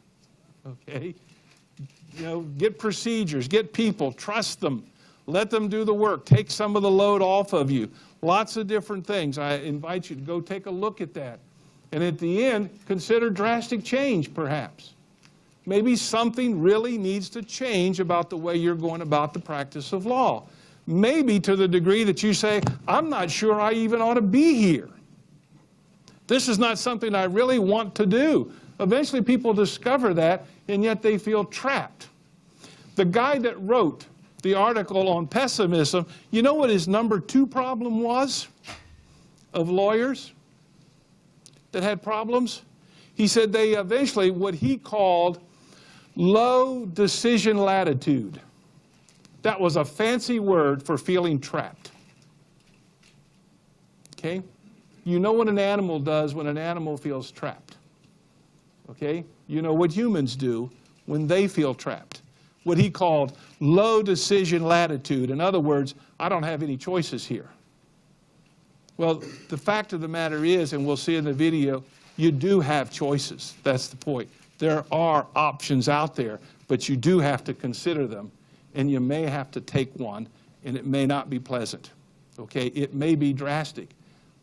okay? You know, get procedures, get people, trust them, let them do the work, take some of the load off of you. Lots of different things. I invite you to go take a look at that. And at the end, consider drastic change, perhaps. Maybe something really needs to change about the way you're going about the practice of law. Maybe to the degree that you say, I'm not sure I even ought to be here. This is not something I really want to do. Eventually people discover that, and yet they feel trapped. The guy that wrote the article on pessimism, you know what his number 2 problem was of lawyers that had problems? He said they eventually, what he called low decision latitude. That was a fancy word for feeling trapped. Okay? You know what an animal does when an animal feels trapped. Okay? You know what humans do when they feel trapped. What he called low decision latitude. In other words, I don't have any choices here. Well, the fact of the matter is, and we'll see in the video, you do have choices. That's the point. There are options out there, but you do have to consider them, and you may have to take one, and it may not be pleasant. Okay, it may be drastic,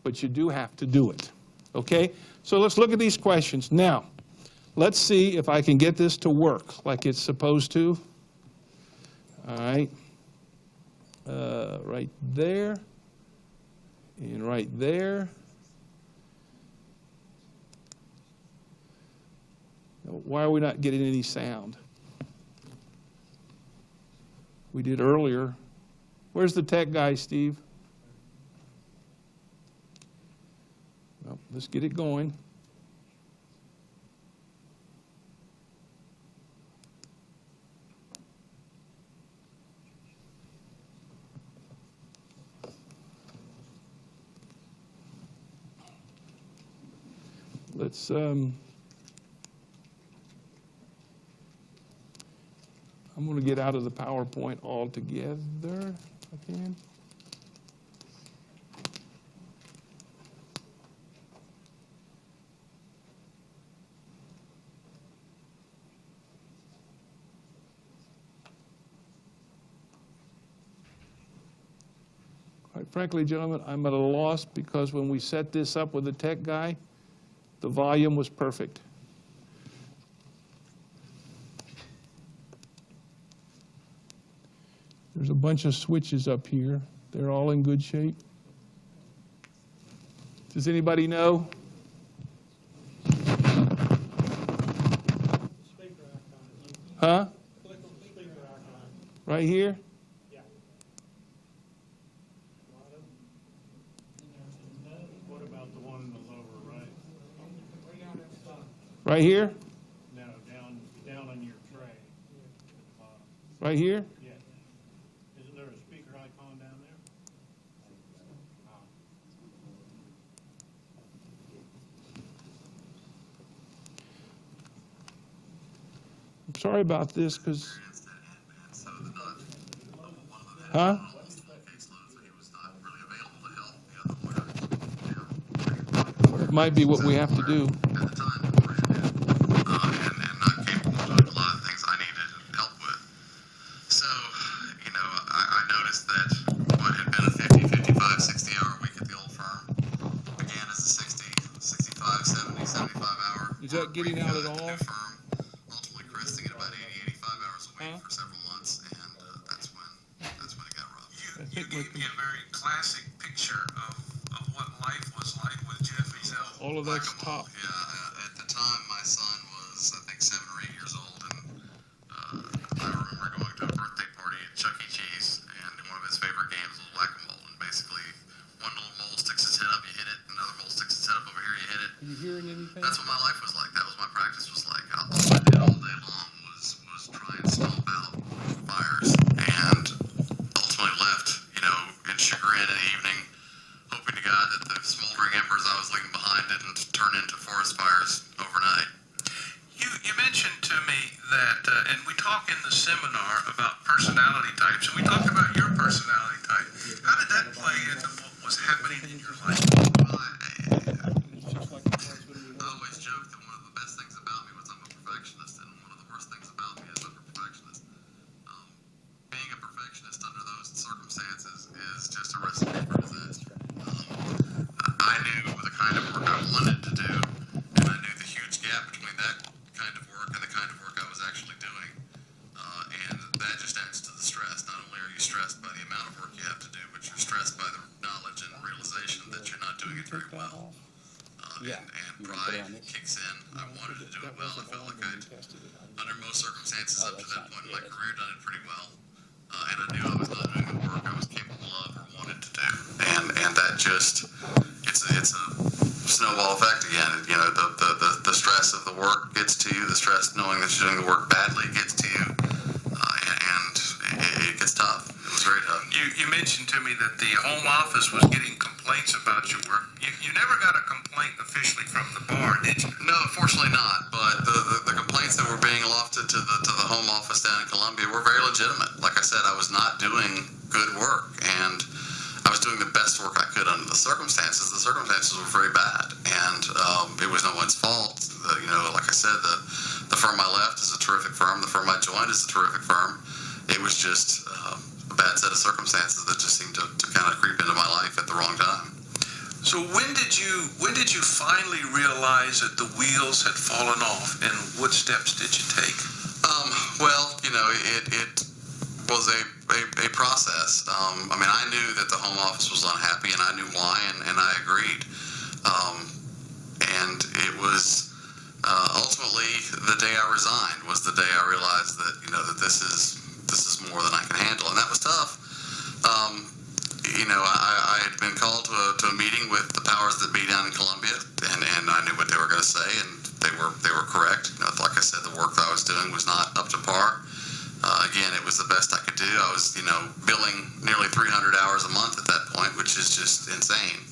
but you do have to do it. Okay, so let's look at these questions. Now, let's see if I can get this to work like it's supposed to. All right, right there, and right there. Why are we not getting any sound? We did earlier. Where's the tech guy, Steve? Well, let's get it going. Let's I'm going to get out of the PowerPoint altogether, if I can. Quite frankly, gentlemen, I'm at a loss because when we set this up with the tech guy, the volume was perfect. There's a bunch of switches up here. They're all in good shape. Does anybody know? Huh? Right here? Yeah. What about the one in the lower right? Right here? No, down on your tray. Right here? Yeah. Isn't there a speaker icon down there? I'm sorry about this because... Huh? It might be what we have to do. Is that getting out at all? Ultimately cresting at about 80-85 hours a week for several months, and that's when it got rough. You gave me a very classic picture of what life was like with Jeffy's health. All of that's top. Yeah, at the time my son was, I think, 7 or 8 years old, and I remember going to a birthday party at Chuck E. Cheese, and one of his favorite games was whack-a-mole, and basically one little mole sticks his head up, you hit it, another mole sticks his head up over here, you hit it. Are you hearing anything? That's what my life was like. That was my practice was like. All I did all day long was try and stomp out fires, and ultimately left, in chagrin in the evening, hoping to God that the smoldering embers I was leaving behind didn't turn into forest fires overnight. You mentioned to me that, and we talk in the seminar about personality types, and we talked about your personality type. How did that play into what was happening in your life? Well, I always joke that one of the best things about me was I'm a perfectionist, and one of the worst things about me is I'm a perfectionist. Being a perfectionist under those circumstances is just a recipe for disaster. I knew the kind of work I wanted to do, and I knew the huge gap between that kind of work and the kind of work I was actually doing. And that just adds to the stress. Not only are you stressed by the amount of work you have to do, but you're stressed by the knowledge and realization that you're not doing it very well. And pride kicks in. I wanted to do it well. I felt like I'd, under most circumstances up to that point in my career, done it pretty well. And I knew I was not doing the work I was capable of or wanted to do. And that just, it's a snowball effect again. The stress of the work gets to you. The stress knowing that you're doing the work badly gets to you. And it gets tough. It was very tough. You mentioned to me that the home office was getting complaints about your work. You never got a complaint officially from the bar, did you? No, fortunately not. But the complaints that were being lofted to the home office down in Columbia were very legitimate. Like I said, I was not doing good work, and I was doing the best work I could under the circumstances. The circumstances were very bad, and it was no one's fault. Like I said, the firm I left is a terrific firm. The firm I joined is a terrific firm. It was just bad set of circumstances that just seemed to kind of creep into my life at the wrong time. So when did you finally realize that the wheels had fallen off, and what steps did you take? Well, it was a process. I mean, I knew that the home office was unhappy, and I knew why, and I agreed. And it was ultimately the day I resigned was the day I realized that that this is more than I can handle, and that was tough. I had been called to a meeting with the powers that be down in Columbia, and I knew what they were going to say, and they were correct. Like I said, the work that I was doing was not up to par. Again, it was the best I could do. I was, billing nearly 300 hours a month at that point, which is just insane.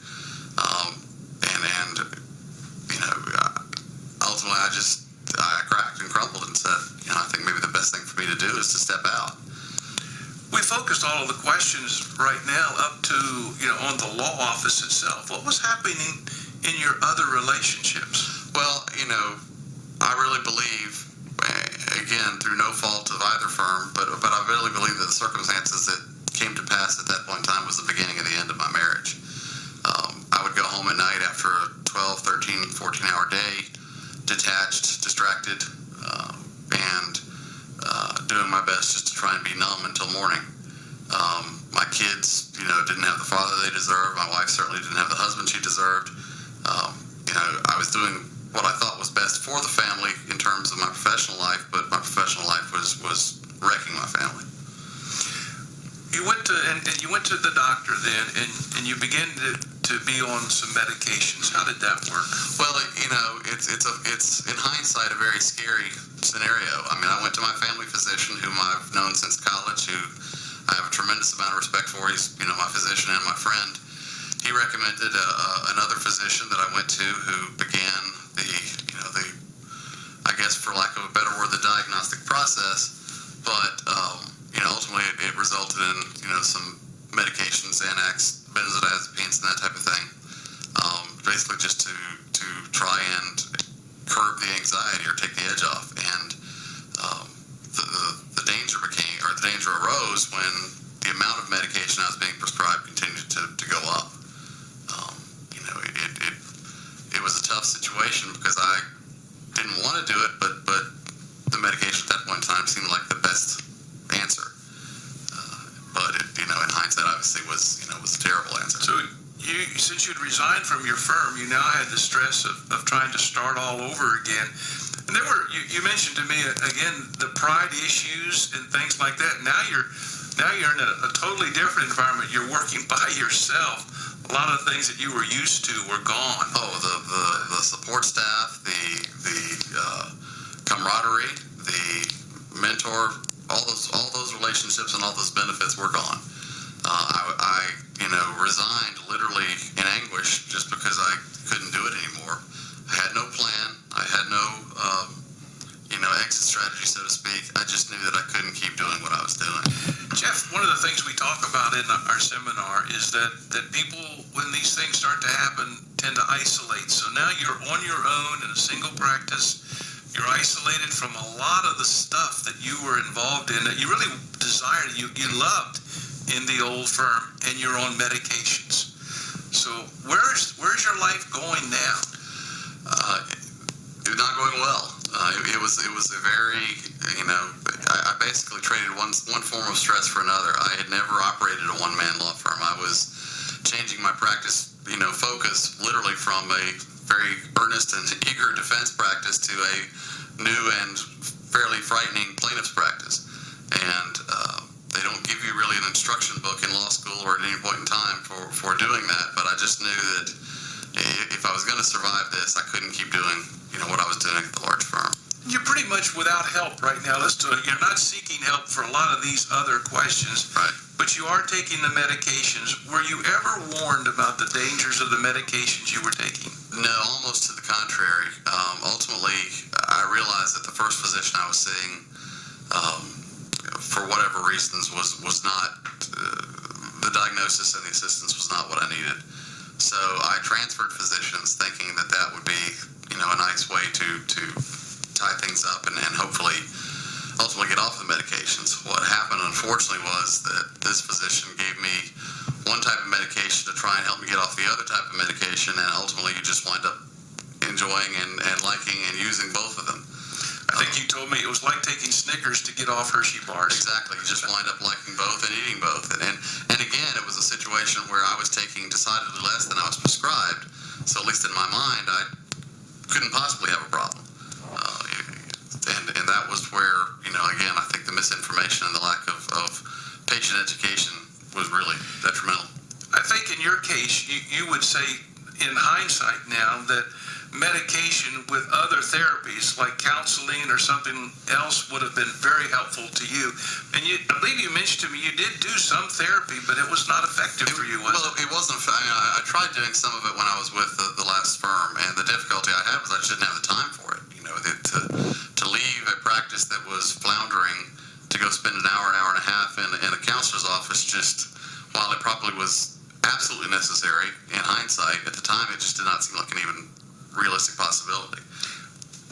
Ultimately, I cracked and crumbled and said, I think maybe the best thing for me to do is to step out. We focused all of the questions right now up to, on the law office itself. What was happening in your other relationships? Well, I really believe, again, through no fault of either firm, but I really believe that the circumstances that came to pass at that point in time was the beginning of the end of my marriage. I would go home at night after a 12, 13, 14-hour day, detached, distracted, and doing my best just to try and be numb until morning. My kids, didn't have the father they deserved. My wife certainly didn't have the husband she deserved. I was doing what I thought was best for the family in terms of my professional life, but my professional life was wrecking my family. You went to the doctor then, and you began to be on some medications. How did that work? Well, it's in hindsight a very scary scenario. I mean, I went to my family physician, whom I've known since college, who I have a tremendous amount of respect for. He's my physician and my friend. He recommended another physician that I went to, who began the I guess for lack of a better word, the diagnostic process. But ultimately it resulted in some medications, Xanax, benzodiazepines, and that type of thing. Basically just to try and curb the anxiety or take the edge off. And the danger arose when the amount of medication I was being prescribed continued to go up. It was a tough situation because I didn't want to do it, but the medication at that point in time seemed like the best answer. But in hindsight, obviously was a terrible answer. So since you'd resigned from your firm, you now had the stress of trying to start all over again. And there were you mentioned to me again the pride issues and things like that. Now you're in a totally different environment. You're working by yourself. A lot of the things that you were used to were gone. Oh, the support staff, the camaraderie, the mentor, all those relationships and all those benefits were gone. I resigned literally in anguish just because I couldn't do it anymore. I had no plan. I had no exit strategy, so to speak. I just knew that I couldn't keep doing what I was doing. Jeff, one of the things we talk about in our seminar is that people, when these things start to happen, tend to isolate. So now you're on your own in a single practice. You're isolated from a lot of the stuff that you were involved in that you really desired, you loved in the old firm, and you're on medications. So where's your life going now? It was not going well. It was a very, I basically traded one form of stress for another. I had never operated a one-man law firm. I was changing my practice, focus literally from a very earnest and eager defense practice to a new and fairly frightening plaintiff's practice. And they don't give you really an instruction book in law school or at any point in time for doing that. But I just knew that if I was going to survive this, I couldn't keep doing what I was doing at the large firm. You're pretty much without help right now. Let's do it. You're not seeking help for a lot of these other questions. Right. But you are taking the medications. Were you ever warned about the dangers of the medications you were taking? No, almost to the contrary. Ultimately, I realized that the first physician I was seeing, for whatever reasons, was not the diagnosis and the assistance was not what I needed. So I transferred physicians, thinking that would be, a nice way to tie things up and hopefully ultimately get off the medications. What happened, unfortunately, was that this physician gave me one type of medication to try and help me get off the other type of medication, and ultimately you just wind up enjoying and liking and using both of them. I think you told me it was like taking Snickers to get off Hershey bars. Exactly. You just wind up liking both and eating both. And again, it was a situation where I was taking decidedly less than I was prescribed, so at least in my mind, I couldn't possibly have a problem. And that was where, again, I think the misinformation and the lack of patient education was really detrimental. I think in your case, you would say in hindsight now that medication with other therapies like counseling or something else would have been very helpful to you. And I believe you mentioned to me you did do some therapy, but it was not effective for you, was it? It wasn't. I tried doing some of it when I was with the last firm, and the difficulty I had was I just didn't have the time for it. To leave a practice that was floundering to go spend an hour and a half in a counselor's office, just while it probably was absolutely necessary in hindsight, at the time it just did not seem like an even realistic possibility.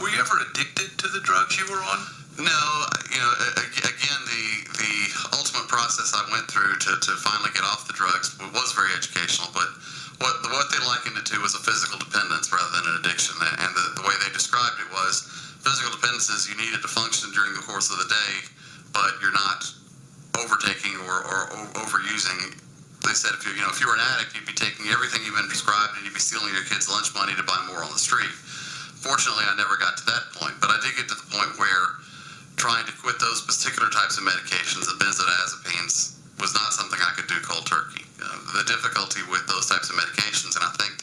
Were you ever addicted to the drugs you were on? No, again, the ultimate process I went through to finally get off the drugs was very educational, but what they likened it to was a physical dependence rather than an addiction, and the way they described it was physical dependence is you need it to function during the course of the day, but you're not overtaking or overusing. They said if you were an addict, you'd be taking everything you've been prescribed and you'd be stealing your kids' lunch money to buy more on the street. Fortunately, I never got to that point, but I did get to the point where trying to quit those particular types of medications, the benzodiazepines, was not something I could do cold turkey. The difficulty with those types of medications, and I think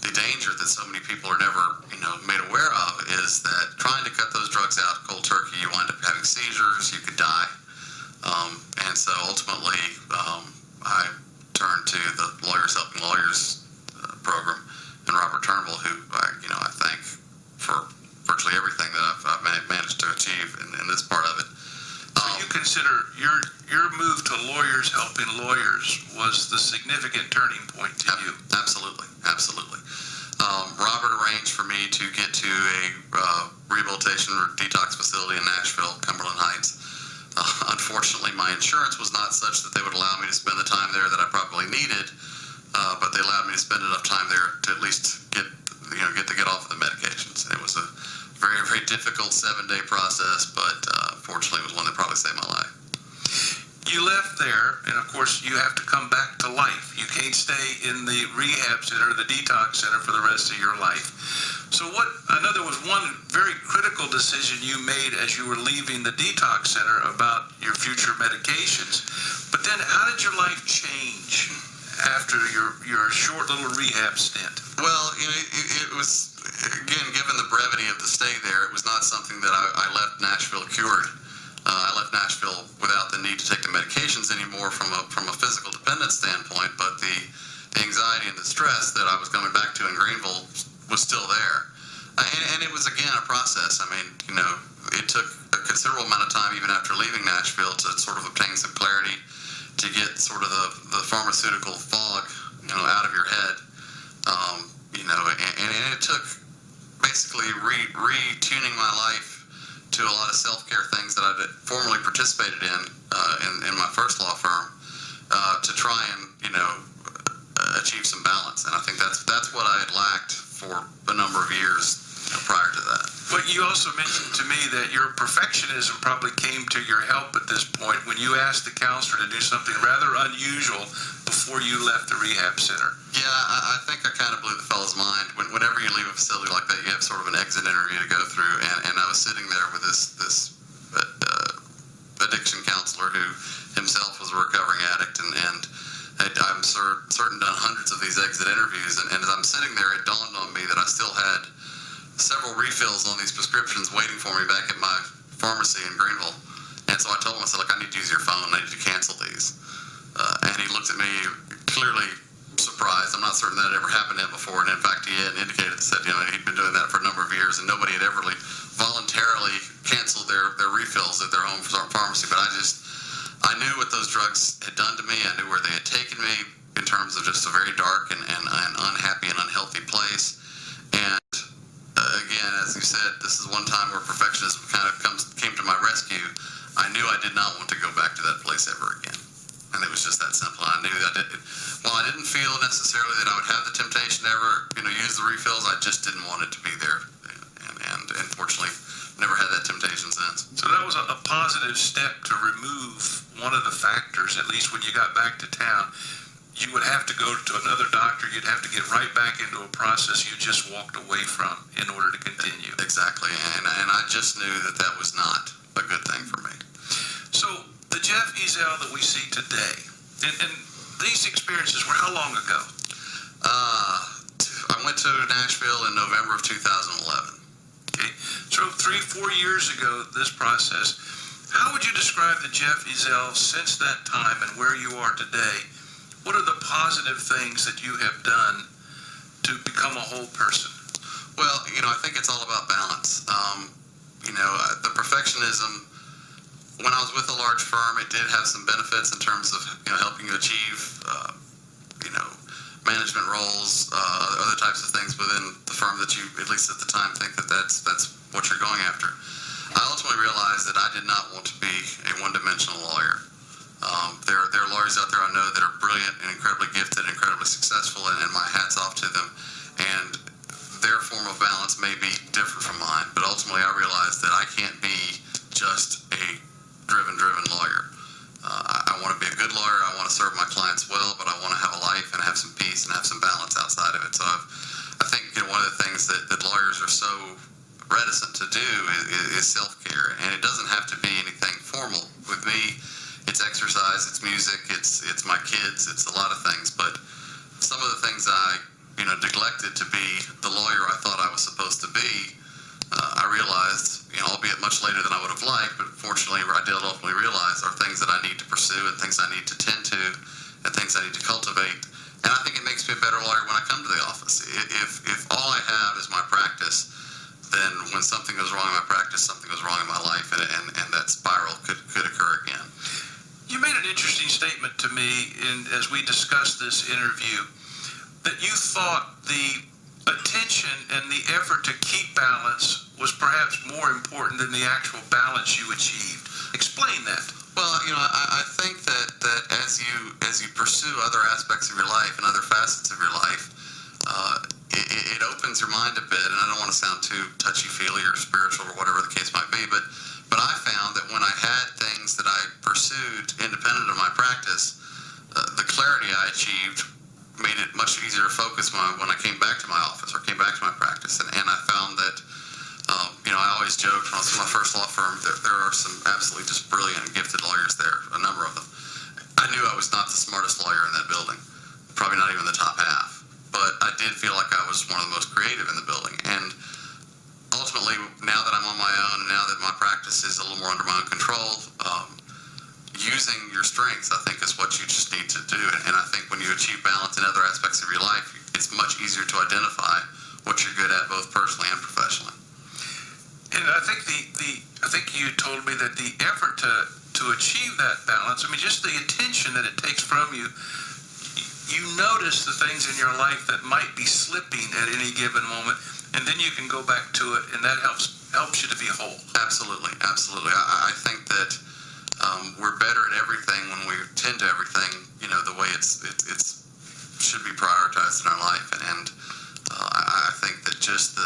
the danger that so many people are never made aware of, is that trying to cut those drugs out cold turkey, you wind up having seizures, you could die, and so ultimately I turned to the Lawyers Helping Lawyers program and Robert Turnbull, who I thank for virtually everything that I've managed to achieve in this part of it. So you consider your move to Lawyers Helping Lawyers was the significant turning point to you? Absolutely. Robert arranged for me to get to a rehabilitation or detox facility in Nashville, Cumberland Heights. Unfortunately, my insurance was not such that they would allow me to spend the time there that I probably needed, but they allowed me to spend enough time there to at least get off of the medications. It was a very, very difficult 7-day process, but fortunately, it was one that probably saved my life. You left there, and of course, you have to come back to life. You can't stay in the rehab center, the detox center, for the rest of your life. So I know there was one very critical decision you made as you were leaving the detox center about your future medications. But then how did your life change after your short little rehab stint? Well, it was, again, given the brevity of the stay there, it was not something that I left Nashville cured. I left Nashville without the need to take the medications anymore from a physical dependence standpoint, but the anxiety and the stress that I was coming back to in Greenville was still there. And it was, again, a process. I mean, it took a considerable amount of time even after leaving Nashville to sort of obtain some clarity, to get sort of the pharmaceutical fog, out of your head. And it took basically retuning my life to a lot of self-care things that I formerly participated in my first law firm, to try and achieve some balance. And I think that's what I had lacked for a number of years prior to that. But you also mentioned to me that your perfectionism probably came to your help at this point when you asked the counselor to do something rather unusual before you left the rehab center. Yeah, I think I kind of blew the fellow's mind. Whenever you leave a facility like that, you have sort of an exit interview to go through, and I was sitting there with this addiction counselor who himself was a recovering addict, and I'm certain done hundreds of these exit interviews, and as I'm sitting there, it dawned on me that I still had several refills on these prescriptions waiting for me back at my pharmacy in Greenville. And so I told him, I said, look, I need to use your phone. I need to cancel these. And he looked at me clearly surprised. I'm not certain that had ever happened to him before. And in fact, he had indicated, said, he'd been doing that for a number of years, and nobody had ever really voluntarily canceled their refills at their home pharmacy. But I knew what those drugs had done to me. I knew where they had taken me in terms of just a very dark and unhappy and unhealthy place. And again, again, as you said, this is one time where perfectionism kind of came to my rescue. I knew I did not want to go back to that place ever again. And it was just that simple. I knew that while I didn't feel necessarily that I would have the temptation to ever, use the refills, I just didn't want it to be there. And unfortunately, never had that temptation since. So that was a positive step to remove one of the factors, at least when you got back to town. You would have to go to another doctor. You'd have to get right back into a process you just walked away from in order to continue. Exactly. And I just knew that that was not a good thing for me. So the Jeff Ezel that we see today, and these experiences were how long ago? I went to Nashville in November of 2011. Okay. So 3-4 years ago, this process. How would you describe the Jeff Ezel since that time and where you are today? What are the positive things that you have done to become a whole person? Well, I think it's all about balance. The perfectionism, when I was with a large firm, it did have some benefits in terms of, helping you achieve, management roles, other types of things within the firm that you, at least at the time, think that's what you're going after. I ultimately realized that I did not want to be a one-dimensional lawyer. There are lawyers out there I know that are brilliant and incredibly gifted, incredibly successful, and my hat's off to them. And their form of balance may be different from mine, but ultimately I realized that I can't be just a driven lawyer. I want to be a good lawyer. I want to serve my clients well, but I want to have a life and have some peace and have some balance outside of it. So I think one of the things that lawyers are so reticent to do is self-care, and it doesn't have to be anything formal. With me, it's exercise, it's music, it's my kids, it's a lot of things. But some of the things I neglected to be the lawyer I thought I was supposed to be, I realized, albeit much later than I would have liked, but fortunately I did ultimately realize are things that I need to pursue and things I need to tend to and things I need to cultivate. And I think it makes me a better lawyer when I come to the office. If all I have is my practice, then when something goes wrong in my practice, something goes wrong in my life, and that spiral could occur again. You made an interesting statement to me as we discussed this interview, that you thought the attention and the effort to keep balance was perhaps more important than the actual balance you achieved. Explain that. Well, I think that as you pursue other aspects of your life and other facets of your life, it opens your mind a bit. And I don't want to sound too touchy-feely or spiritual or whatever the case might be, but I found that when I had things that I pursued independent of my practice, the clarity I achieved made it much easier to focus when I came back to my office or came back to my practice. And I found that, I always joked when I was in my first law firm, there are some absolutely just brilliant and gifted lawyers there, a number of them. I knew I was not the smartest lawyer in that building, probably not even the top half, but I did feel like I was one of the most creative in the building. And ultimately, now that I'm on my own, and now that my practice is a little more under my own control, using your strengths, I think, is what you just need to do. And I think when you achieve balance in other aspects of your life, it's much easier to identify what you're good at, both personally and professionally. And I think I think you told me that the effort to achieve that balance, just the attention that it takes from you, you notice the things in your life that might be slipping at any given moment, and then you can go back to it, and that helps you to be whole. Absolutely. I think that we're better at everything when we tend to everything, the way it should be prioritized in our life. And I think that just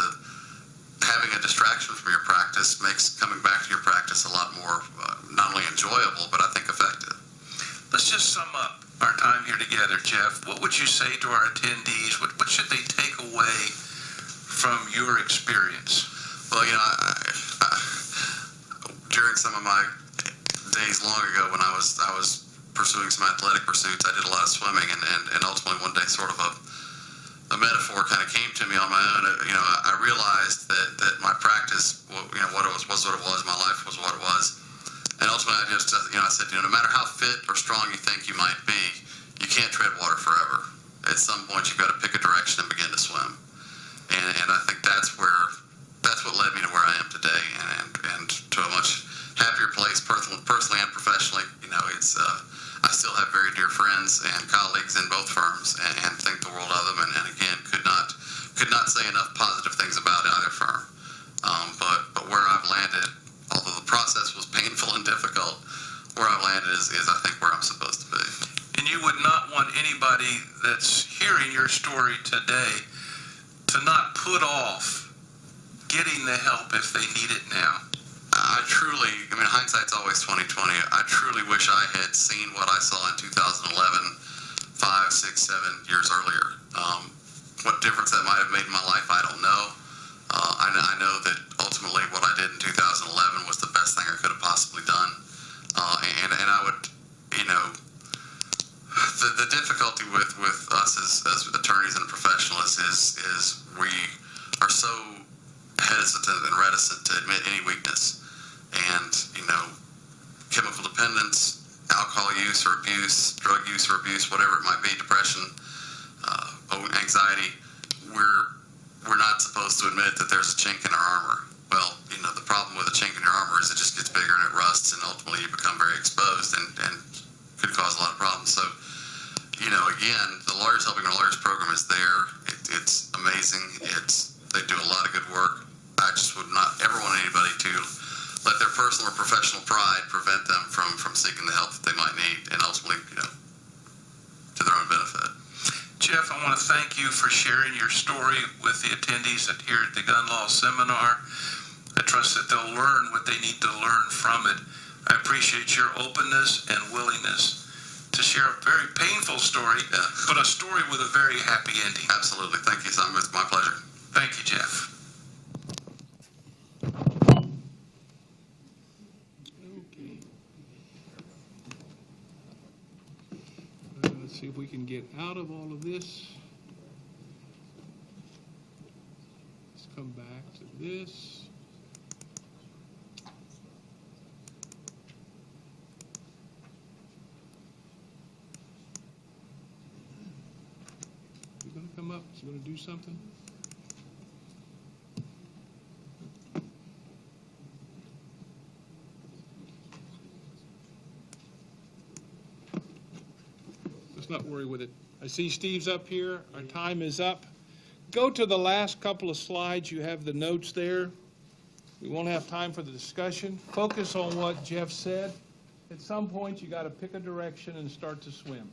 having a distraction from your practice makes coming back to your practice a lot more not only enjoyable, but I think effective. Let's just sum up our time here together, Jeff. What would you say to our attendees? What should they take away from your experience? Well, during some of my days long ago when I was pursuing some athletic pursuits, I did a lot of swimming, and ultimately one day sort of a metaphor kind of came to me on my own. I realized that my practice, what it was what it was, my life was what it was, and ultimately I just, I said, no matter how fit or strong you think you might be, you can't tread water forever. At some point you've got to pick a direction and begin to swim, and I think that's what led me to where I am today, and to a much happier place personally and professionally. I still have very dear friends and colleagues in both firms, and think the world of them, and again could not say enough positive things about either firm. sharing your story today, to not put off getting the help if they need it now. I mean, hindsight's always 20/20. I truly wish I had seen what I saw in 2011, 5, 6, 7 years earlier. What difference that might have made in my life, I don't know. I know that ultimately what I did in 2011 was the best thing I could have possibly done. And I would, you know, the difficulty with us as attorneys and professionals is we are so hesitant and reticent to admit any weakness. And, you know, chemical dependence, alcohol use or abuse, drug use or abuse, whatever it might be, depression, anxiety, we're not supposed to admit that there's a chink in our armor. Well, you know, the problem with a chink in your armor is it just gets bigger and it rusts, and ultimately you become very exposed and could cause a lot of problems. So, you know, again, the Lawyers Helping Our Lawyers program is there. It's amazing. They do a lot of good work. I just would not ever want anybody to let their personal or professional pride prevent them from seeking the help that they might need, and ultimately, you know, to their own benefit. Jeff, I want to thank you for sharing your story with the attendees here at the Gun Law Seminar. I trust that they'll learn what they need to learn from it. I appreciate your openness and willingness to share a very painful story, but a story with a very happy ending. Absolutely. Thank you, Simon. It's my pleasure. Thank you, Jeff. Let's see if we can get out of all of this. Let's come back to this. Is it going to come up? Is it going to do something? Let's not worry with it. I see Steve's up here. Our time is up. Go to the last couple of slides. You have the notes there. We won't have time for the discussion. Focus on what Jeff said. At some point, you got to pick a direction and start to swim.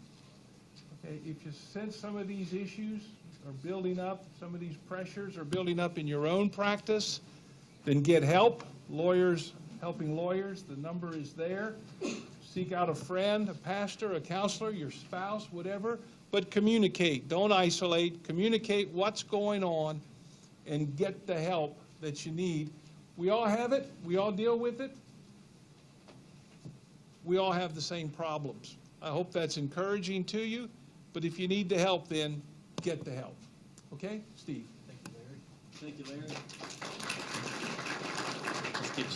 Okay, if you sense some of these issues are building up, some of these pressures are building up in your own practice, then get help. Lawyers Helping Lawyers, the number is there. Seek out a friend, a pastor, a counselor, your spouse, whatever, but communicate. Don't isolate. Communicate what's going on and get the help that you need. We all have it. We all deal with it. We all have the same problems. I hope that's encouraging to you, but if you need the help, then get the help. Okay? Steve. Thank you, Larry. Thank you, Larry. Let's get you.